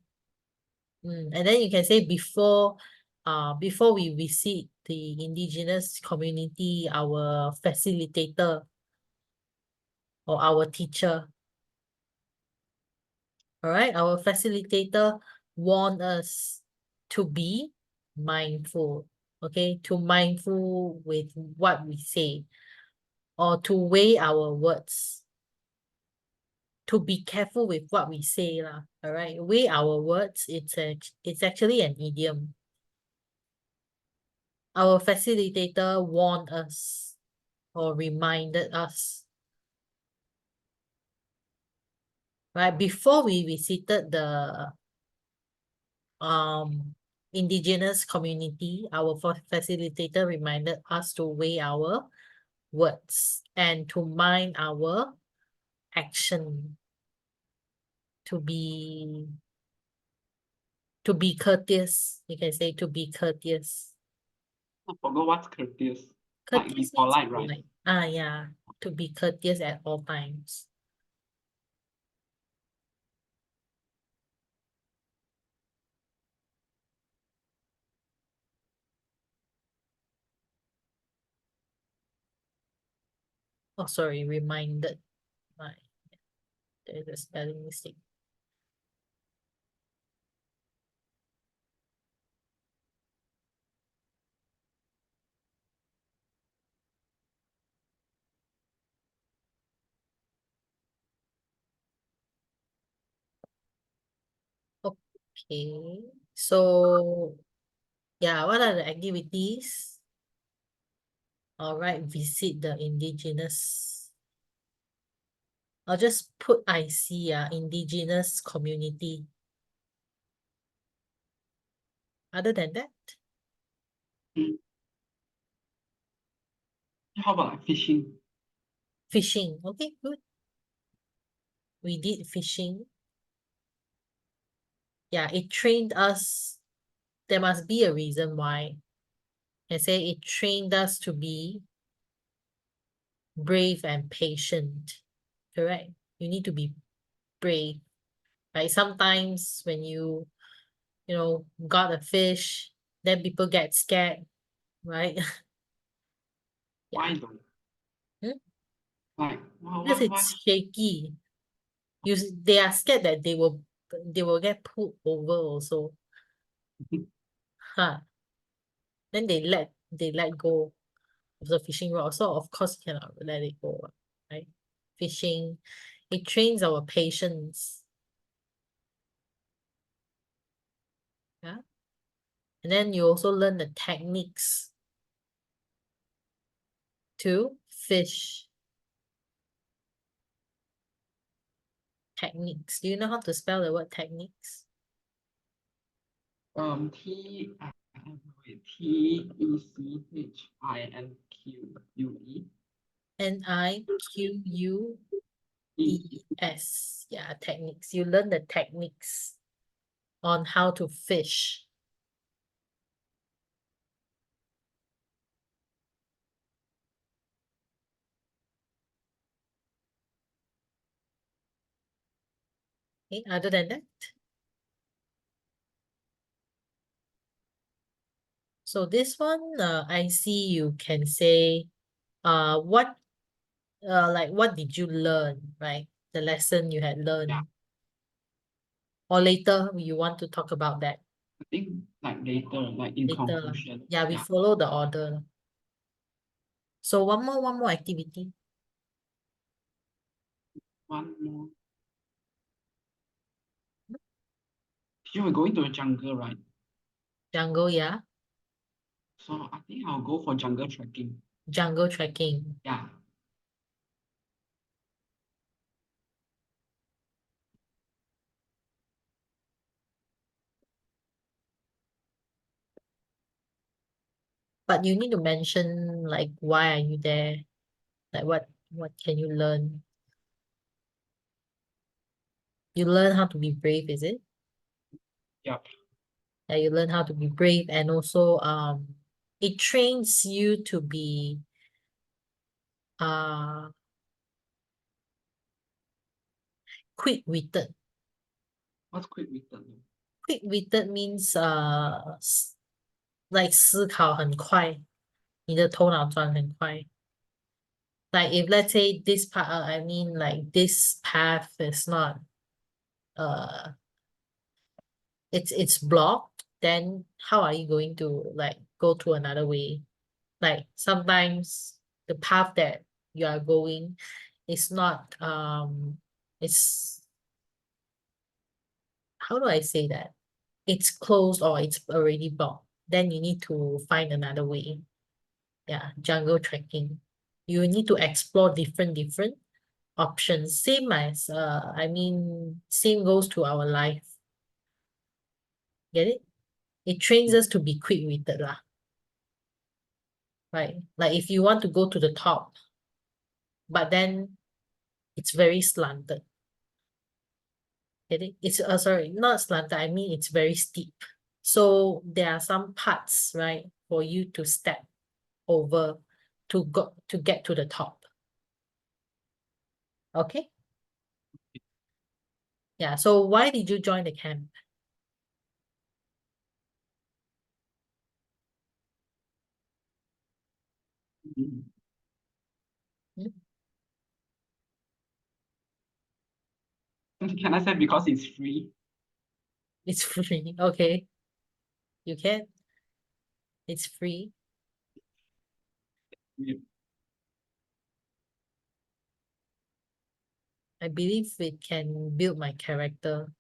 And then you can say before we visit the indigenous community, our facilitator or our teacher, all right, our facilitator warned us to be mindful. okay, to mindful with what we say, or to weigh our words, to be careful with what we say lah. All right, weigh our words. It's actually an idiom. Our facilitator warned us or reminded us, right, before we visited the indigenous community. Our facilitator reminded us to weigh our words and to mind our action, to be courteous. You can say to be courteous.
I forgot what's courteous. Like be
Courteous means
polite, right?
polite. Yeah, to be courteous at all times. Oh, sorry, reminded. Right. There's a spelling mistake. Okay, so yeah, what are the activities? All right, visit the indigenous. I'll just put IC, indigenous community. Other than that,
How about like fishing?
fishing. Okay, good. We did fishing. Yeah, it trained us. There must be a reason why. I say it trained us to be brave and patient. Correct. You need to be brave. Right? Sometimes when you got a fish, then people get scared, right?
Why though?
Hmm?
Like why
Because
why why?
it's shaky. They are scared that they will get pulled over also. Huh. Then they let go of the fishing rod. So of course you cannot let it go, right? Fishing, it trains our patience. Yeah. And then you also learn the techniques to fish. Techniques. Do you know how to spell the word techniques?
T-E-C-H-I-N-Q-U-E.
Niqueus. Yeah, techniques. You learn the techniques on how to fish. Okay, other than that. So this one, I see you can say, what did you learn, right? The lesson you had learned.
Yeah.
Or later, you want to talk about that
I think like later, like in
later.
conclusion.
Yeah, we follow the order. So one more activity.
One more. You were going to a jungle, right?
Jungle, yeah.
So I think I'll go for jungle trekking.
Jungle trekking.
Yeah.
But you need to mention like why are you there? Like what can you learn? You learn how to be brave, is it?
Yep.
Yeah, you learn how to be brave, and also it trains you to be quick-witted.
What's quick-witted?
Quick-witted means like 思考很快，你的头脑转很快。Like if let's say this part, I mean like this path is not it's blocked, then how are you going to like go to another way. Like sometimes the path that you are going is not it's how do I say that? It's closed or it's already blocked. Then you need to find another way. Yeah, jungle trekking. You need to explore different options. Same as I mean, same goes to our life. Get it? It trains us to be quick-witted lah. Right? Like if you want to go to the top, but then it's very slanted. Get it? It's sorry, not slanted. I mean it's very steep. So there are some parts, right, for you to step over to get to the top. Okay? Yeah, so why did you join the camp?
Mm.
Hmm?
Can I say because it's free?
It's free. Okay. You can. It's free.
Yeah.
I believe it can build my character.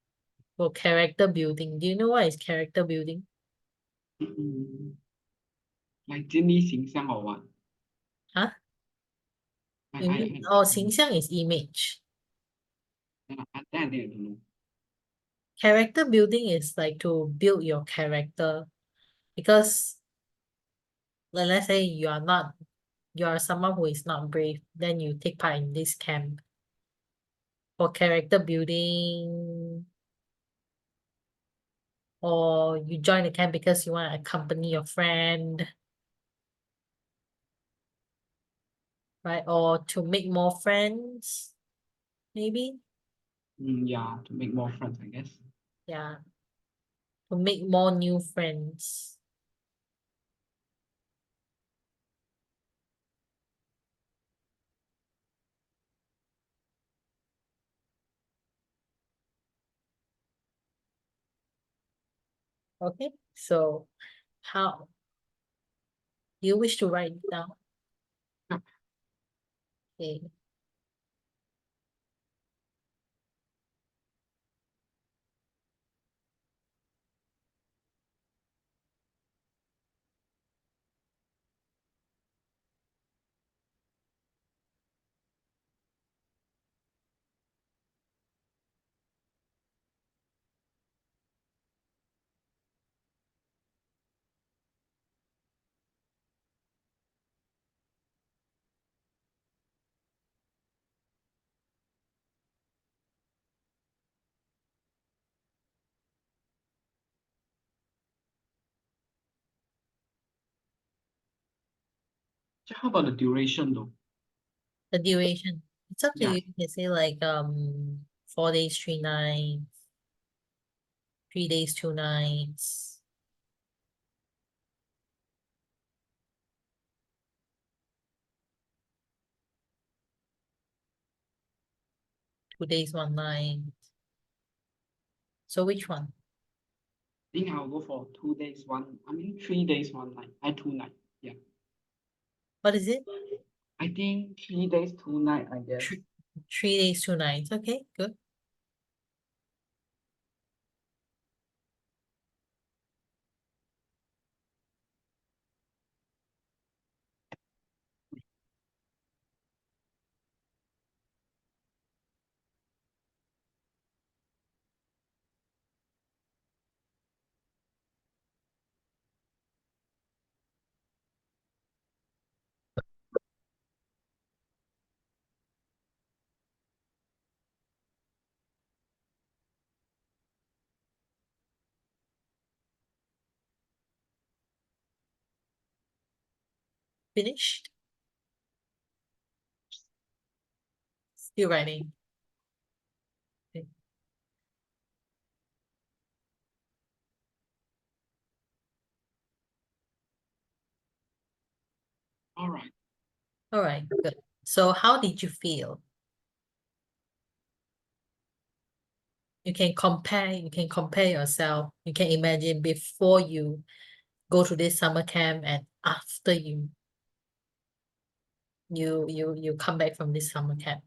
For character building. Do you know what is character building?
Like 建立形象 or what?
Huh?
I,
You
I,
mean,
I,
形象 is image.
I think I don't know.
Character building is like to build your character because let's say you are someone who is not brave, then you take part in this camp. For character building, or you join the camp because you want to accompany your friend, right? Or to make more friends, maybe.
Yeah, to make more friends, I guess.
Yeah. To make more new friends. Okay, so how do you wish to write it down?
Yeah.
Okay.
So how about the duration though?
The duration. It's up to
Yeah.
you. You can say like 4 days, 3 nights, 3 days, 2 nights. Two days, 1 night. So which one?
I think I'll go for 2 days, 3 days, 1 night. 2 night. Yeah.
What is it?
I think 3 days, 2 night, I guess.
3 days, 2 nights. Okay, good. Finished? Still writing. Okay.
All right.
All right, good. So how did you feel? You can compare yourself. You can imagine before you go to this summer camp and after you come back from this summer camp?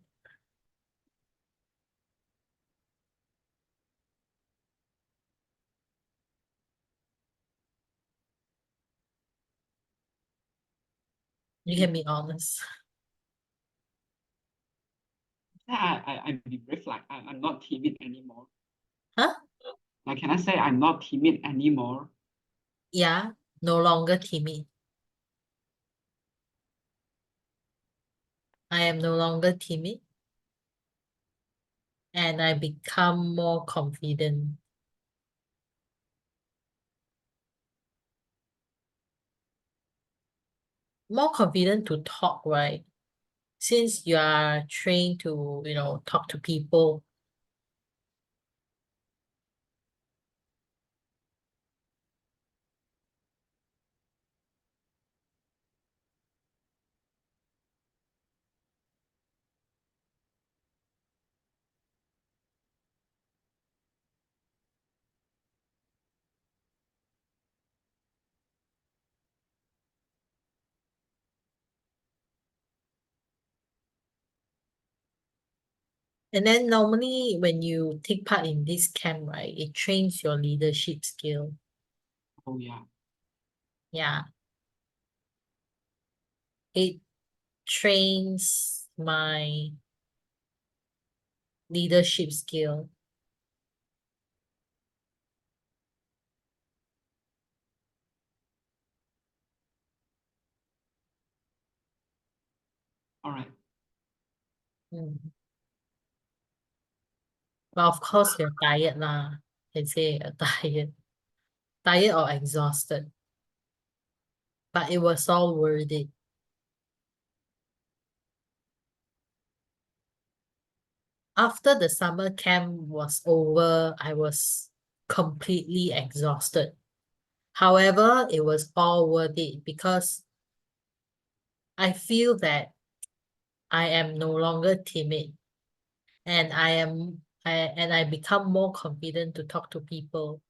You can be honest.
I be brave, like I'm not timid anymore.
Huh?
Like, can I say I'm not timid anymore?
Yeah, no longer timid. I am no longer timid and I become more confident. More confident to talk, right? Since you are trained to, talk to people. And then normally when you take part in this camp, right, it trains your leadership skill.
Oh yeah.
Yeah. It trains my leadership skill.
All right.
Mm. But of course you're tired lah. Can say you're tired. Tired or exhausted. But it was all worth it. After the summer camp was over, I was completely exhausted. However, it was all worth it because I feel that I am no longer timid and I become more confident to talk to people.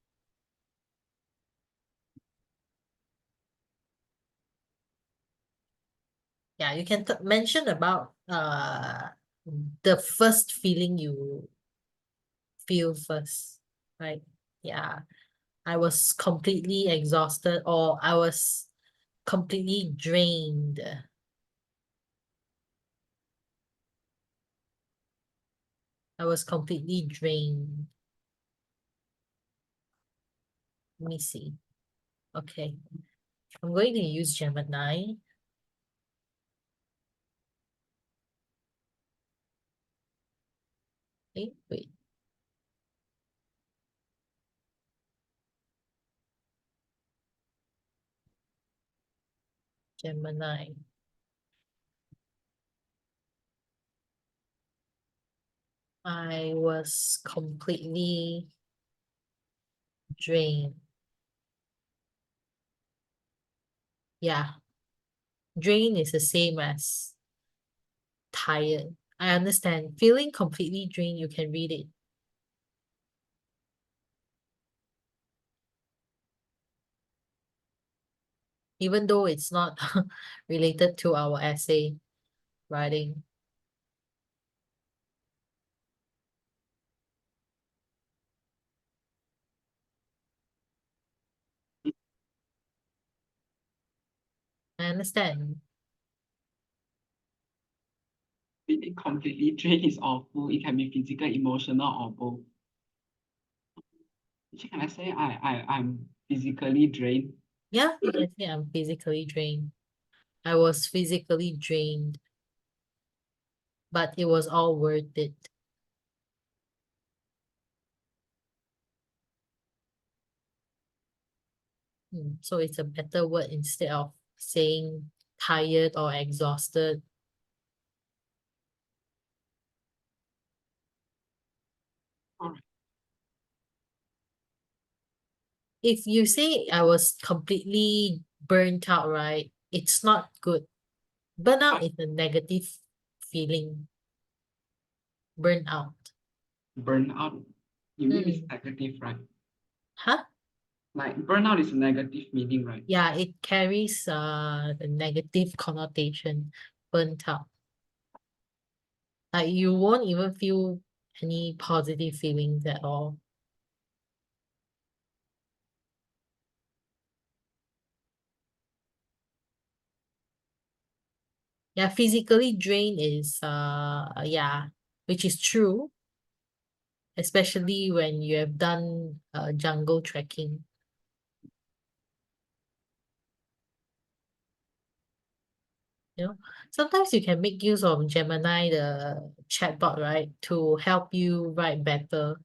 Yeah, you can mention about the first feeling you feel first, right? Yeah, I was completely exhausted or I was completely drained. I was completely drained. Let me see. Okay, I'm going to use Gemini. Wait. Gemini. I was completely drained. Yeah. Drained is the same as tired. I understand. Feeling completely drained, you can read it. Even though it's not related to our essay writing. I understand.
Feeling completely drained is awful. It can be physical, emotional, or both. Actually, can I say I'm physically drained?
Yeah, I think I'm physically drained. I was physically drained, but it was all worth it. So it's a better word instead of saying tired or exhausted.
All right.
If you say I was completely burnt out, right? It's not good. Burnout is a negative feeling. Burnout.
Burnout. You mean it's
Mm.
negative, right?
Huh?
Like burnout is a negative meaning, right?
Yeah, it carries the negative connotation, burnt out. Like you won't even feel any positive feelings at all. Yeah, physically drained is yeah, which is true, especially when you have done jungle trekking. You know, sometimes you can make use of Gemini, the chatbot, right, to help you write better.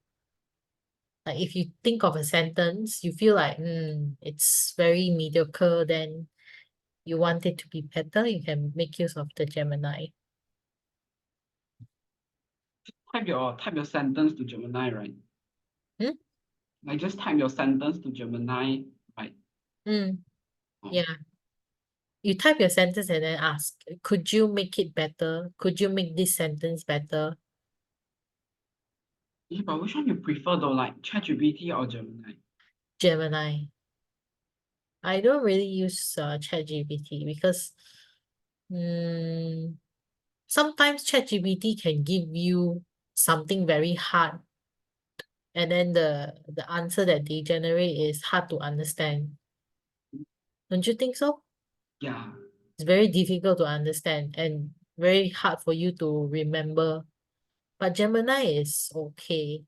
Like if you think of a sentence, you feel like, it's very mediocre, then you want it to be better, you can make use of the Gemini.
Type your sentence to Gemini, right?
Hmm?
Like just type your sentence to Gemini, right?
Mm,
Oh.
yeah. You type your sentence and then ask, could you make it better? Could you make this sentence better?
Yeah, but which one you prefer though, like ChatGPT or Gemini?
Gemini. I don't really use ChatGPT because sometimes ChatGPT can give you something very hard, and then the answer that they generate is hard to understand. Don't you think so?
Yeah.
It's very difficult to understand and very hard for you to remember. But Gemini is okay.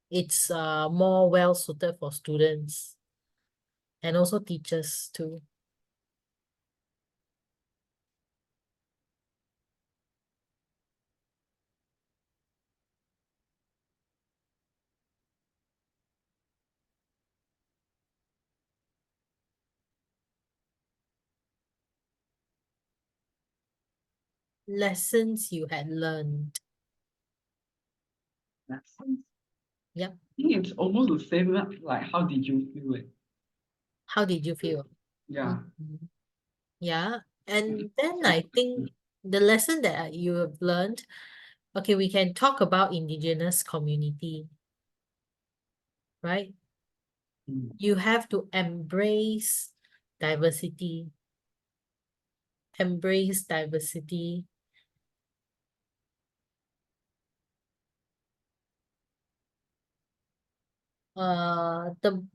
It's more well suited for students and also teachers too. Lessons you had learned.
That's
Yep.
I think it's almost the same, like how did you feel it?
How did you feel?
Yeah.
Mhm. Yeah. And
Like,
then
same
I
question.
think the lesson that you have learned, okay, we can talk about indigenous community, right?
Mm.
You have to embrace diversity. Embrace diversity. The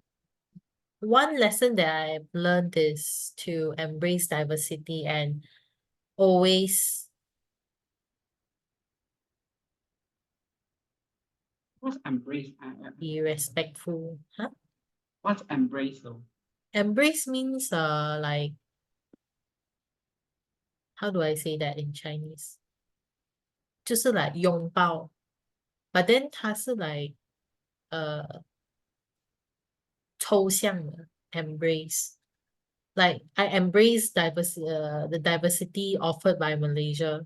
one lesson that I've learned is to embrace diversity and always
What's embrace?
be respectful. Huh?
What's embrace though?
Embrace means like, how do I say that in Chinese? 就是 like 拥抱 but then 它是 like 抽象的 embrace. Like I embrace the diversity offered by Malaysia.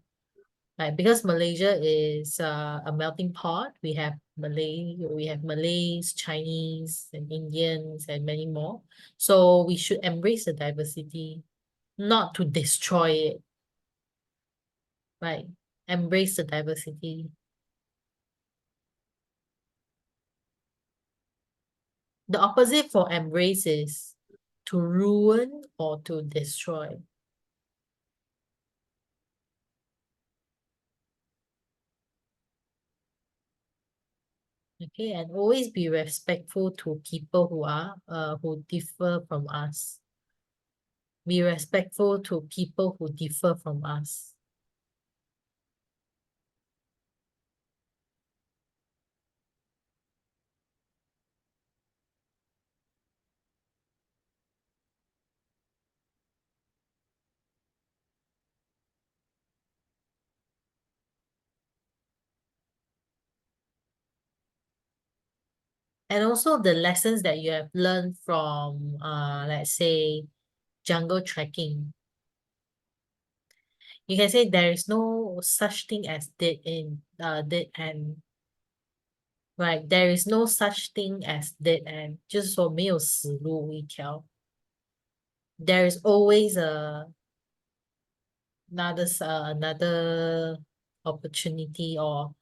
Like because Malaysia is a melting pot, we have Malays, Chinese, and Indians, and many more. So we should embrace the diversity, not to destroy it. Right? Embrace the diversity. The opposite for embrace is to ruin or to destroy. Okay, and always be respectful to people who differ from us. Be respectful to people who differ from us. And also the lessons that you have learned from let's say jungle trekking. You can say there is no such thing as dead end. Right, there is no such thing as dead end. 就是说没有死路一条。There is always another opportunity or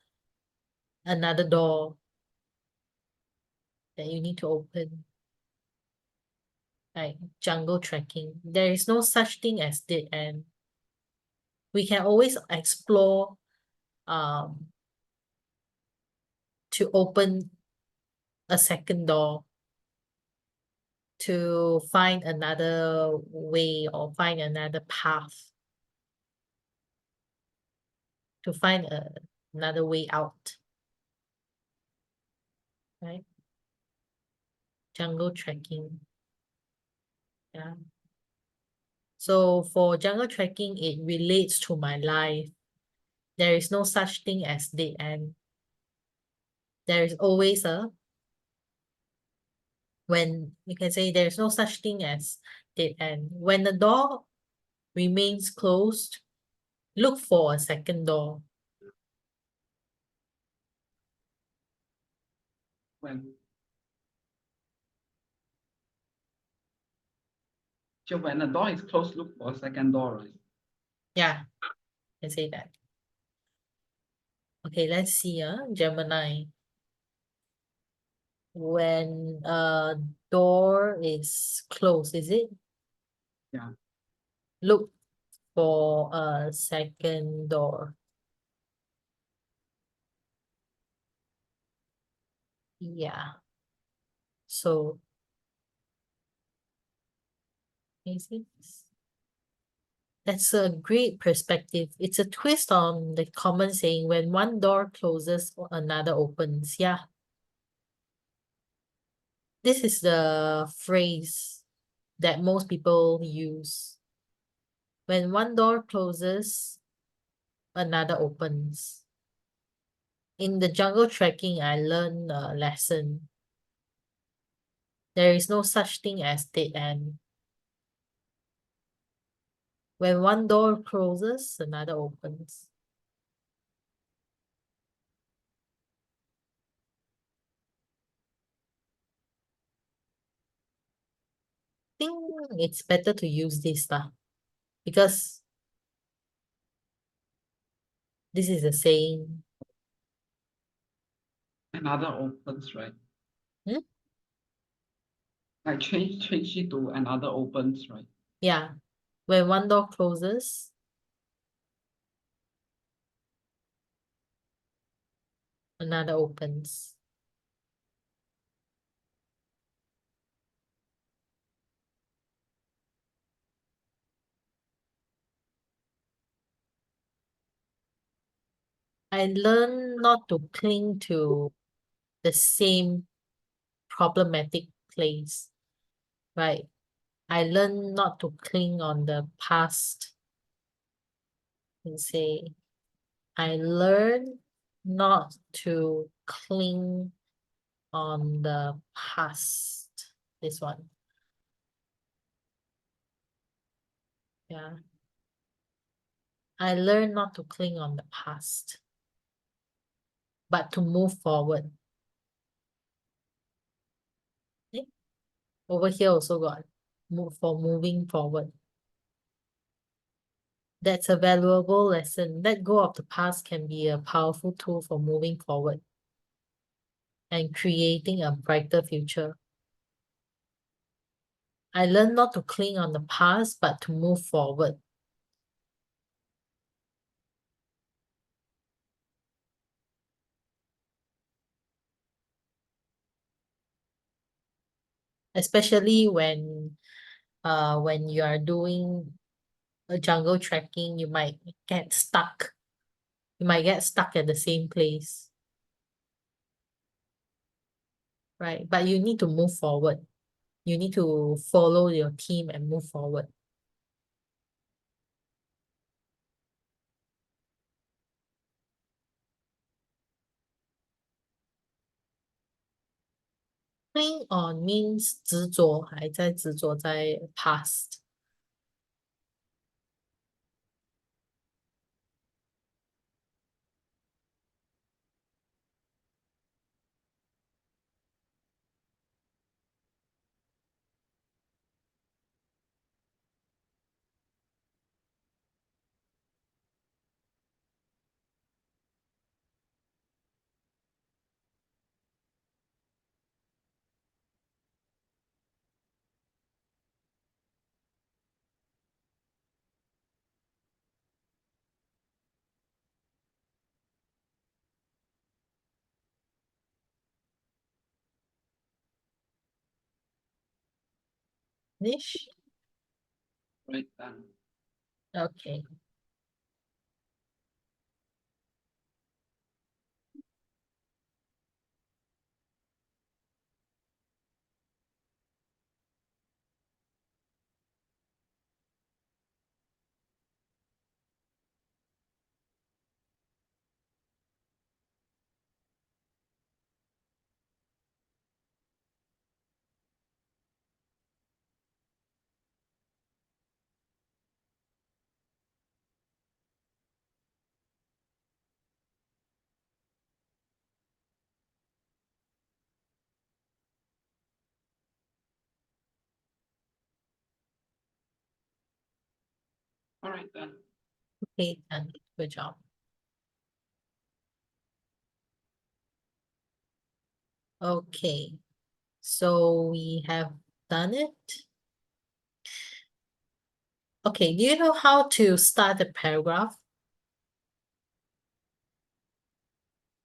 another door that you need to open. like jungle trekking. There is no such thing as dead end. We can always explore to open a second door, to find another way or find another path, to find another way out, right? Jungle trekking. Yeah. So for jungle trekking, it relates to my life. There is no such thing as dead end. There is always when you can say there's no such thing as dead end. When the door remains closed, look for a second door.
When so when the door is closed, look for a second door, right?
Yeah, I can say that. Okay, let's see, Gemini. When a door is closed, is it?
Yeah.
Look for a second door. Yeah. So, is that's a great perspective. It's a twist on the common saying, when one door closes, another opens. Yeah. This is the phrase that most people use. When one door closes, another opens. In the jungle trekking, I learned a lesson. There is no such thing as dead end. When one door closes, another opens. I think it's better to use this lah, because this is a saying.
Another opens, right?
Hmm?
I change it to another opens, right?
Yeah. When one door closes, another opens. I learned not to cling to the same problematic place, right? I learned not to cling on the past and say, I learned not to cling on the past. This one. Yeah. I learned not to cling on the past, but to move forward. Eh, over here also got move for moving forward. That's a valuable lesson. Let go of the past can be a powerful tool for moving forward and creating a brighter future. I learned not to cling on the past, but to move forward. Especially when you are doing a jungle trekking, you might get stuck. You might get stuck at the same place. Right? But you need to move forward. You need to follow your team and move forward. Cling on means 执着，还在执着在 past. Finish?
Right, done.
Okay.
All right, done.
Okay, done. Good job. Okay. So we have done it. Okay, do you know how to start a paragraph?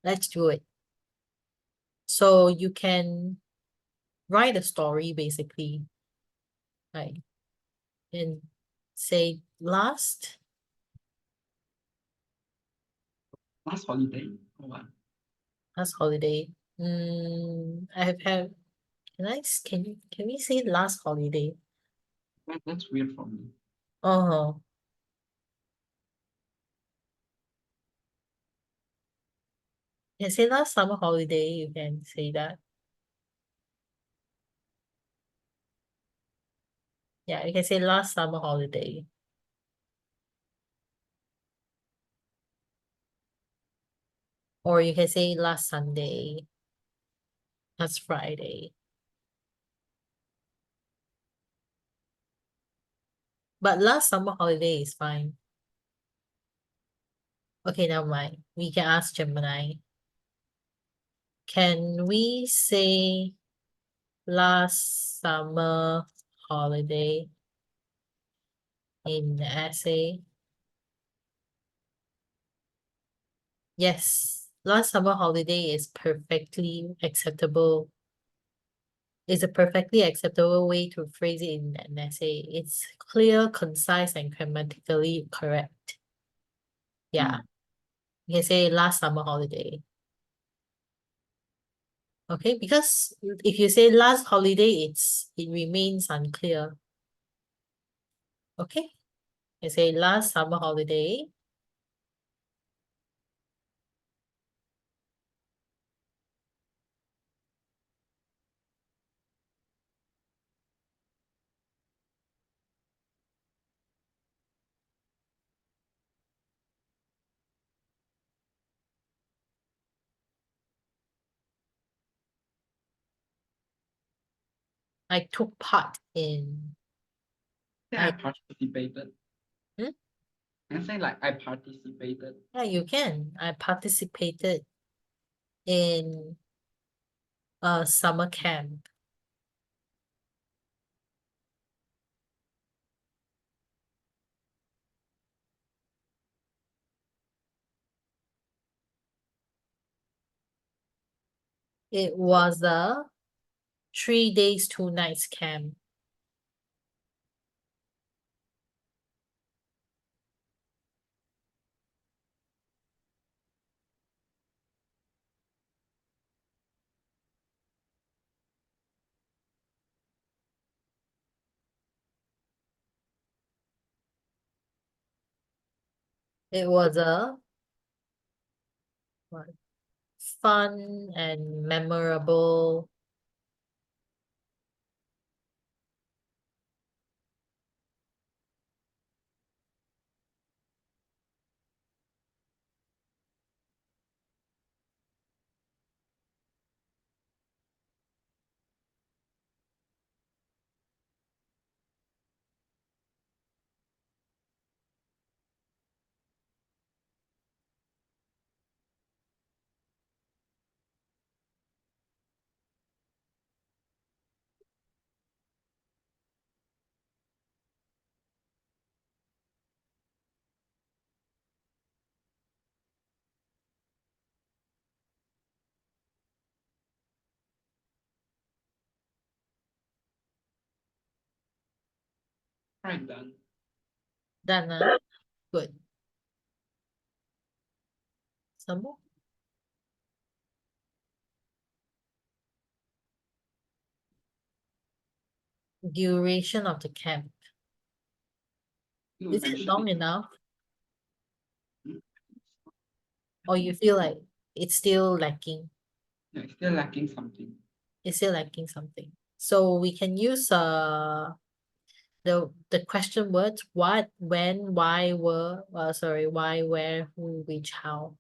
Let's do it. So you can write a story basically, right? And say last
Last holiday or what?
holiday. I have can we say last holiday?
That's weird for me.
Oh, you can say last summer holiday, you can say that. Yeah, you can say last summer holiday. Or you can say last Sunday, last Friday. But last summer holiday is fine. Okay, never mind. We can ask Gemini. Can we say last summer holiday in the essay? Yes, last summer holiday is perfectly acceptable. It's a perfectly acceptable way to phrase it in an essay. It's clear, concise, and grammatically correct. Yeah, you can say last summer holiday. Okay, because if you say last holiday, it remains unclear. Okay, you say last summer holiday. I took part in.
Yeah, I
I
participated.
Hmm?
I say like I participated.
Yeah, you can. I participated in a summer camp. It was a 3 days, 2 nights camp. It was a what, fun and memorable.
Right, done.
Done, huh? Good. Some more? Duration of the camp.
You
Is it
mentioned
long
it.
enough?
Mm.
Or you feel like it's still lacking?
Yeah, it's still lacking something.
It's still lacking something. So we can use the question words what, when, why, were, why, where, who, which, how.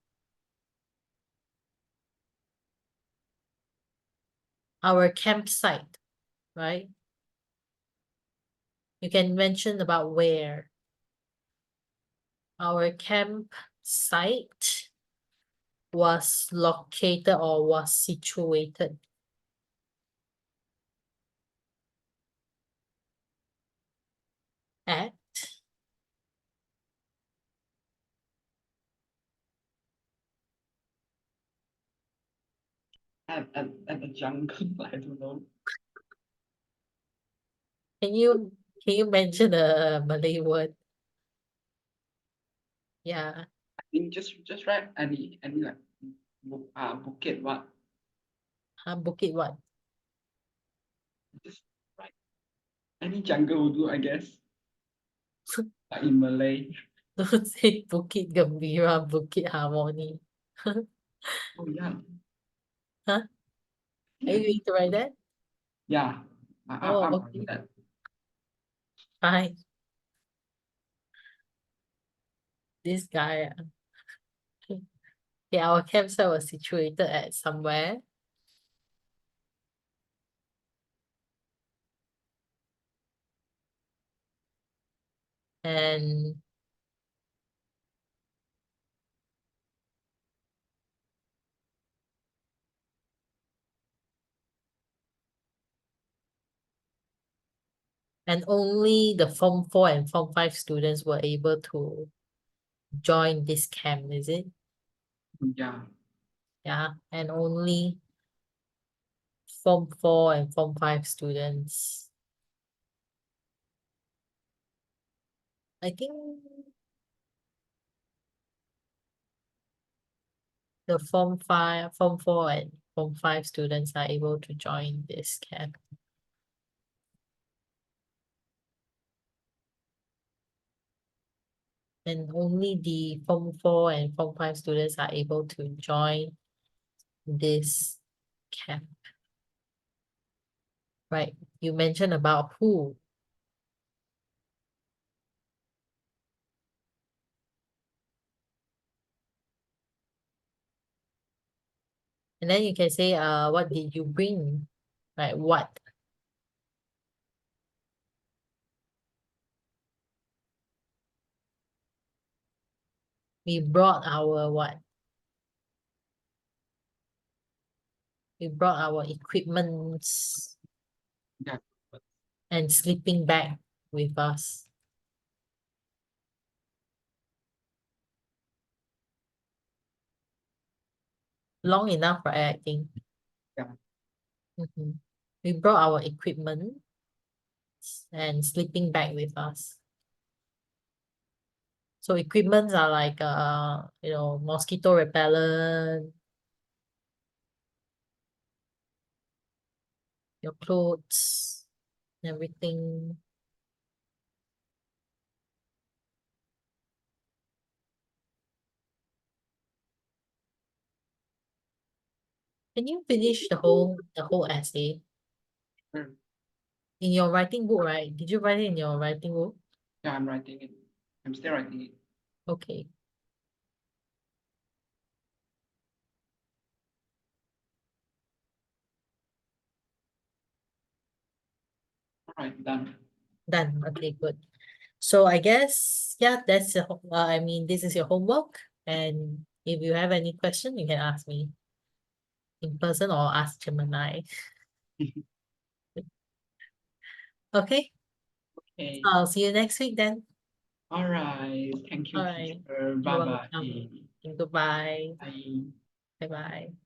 Our campsite, right? You can mention about where. Our campsite was located or was situated at
At the jungle, I don't know.
Can you mention a Malay word? Yeah,
I think just write any like Bukit what.
Bukit what?
Just write any jungle will do, I guess. Like in Malay.
Don't say Bukit Gembira, Bukit Harmony.
Oh yeah.
Huh? Are you going to write that?
Yeah.
Oh,
I'm
okay.
writing that.
Fine. This guy. Okay, our campsite was situated at somewhere. And only the Form 4 and Form 5 students were able to join this camp, is it?
Yeah.
Yeah, and only Form 4 and Form 5 students. I think the Form 4 and Form 5 students are able to join this camp. And only the Form 4 and Form 5 students are able to join this camp. Right, you mentioned about who. And then you can say, what did you bring? Right, what? We brought our what? We brought our equipments
Yeah.
and sleeping bag with us. Long enough, right? I think.
Yeah.
We brought our equipment and sleeping bag with us. So equipments are like mosquito repellent, your clothes, everything. Can you finish the whole essay
Sure.
in your writing book, right? Did you write it in your writing book?
Yeah, I'm writing it. I'm still writing it.
Okay.
All right, done.
Done. Okay, good. So I guess, yeah, this is your homework. And if you have any question, you can ask me in person or ask Gemini. Okay,
Okay.
I'll see you next week then.
All right. Thank you,
All right.
teacher.
You're
Bye-bye.
welcome. Goodbye.
Bye.
Bye-bye.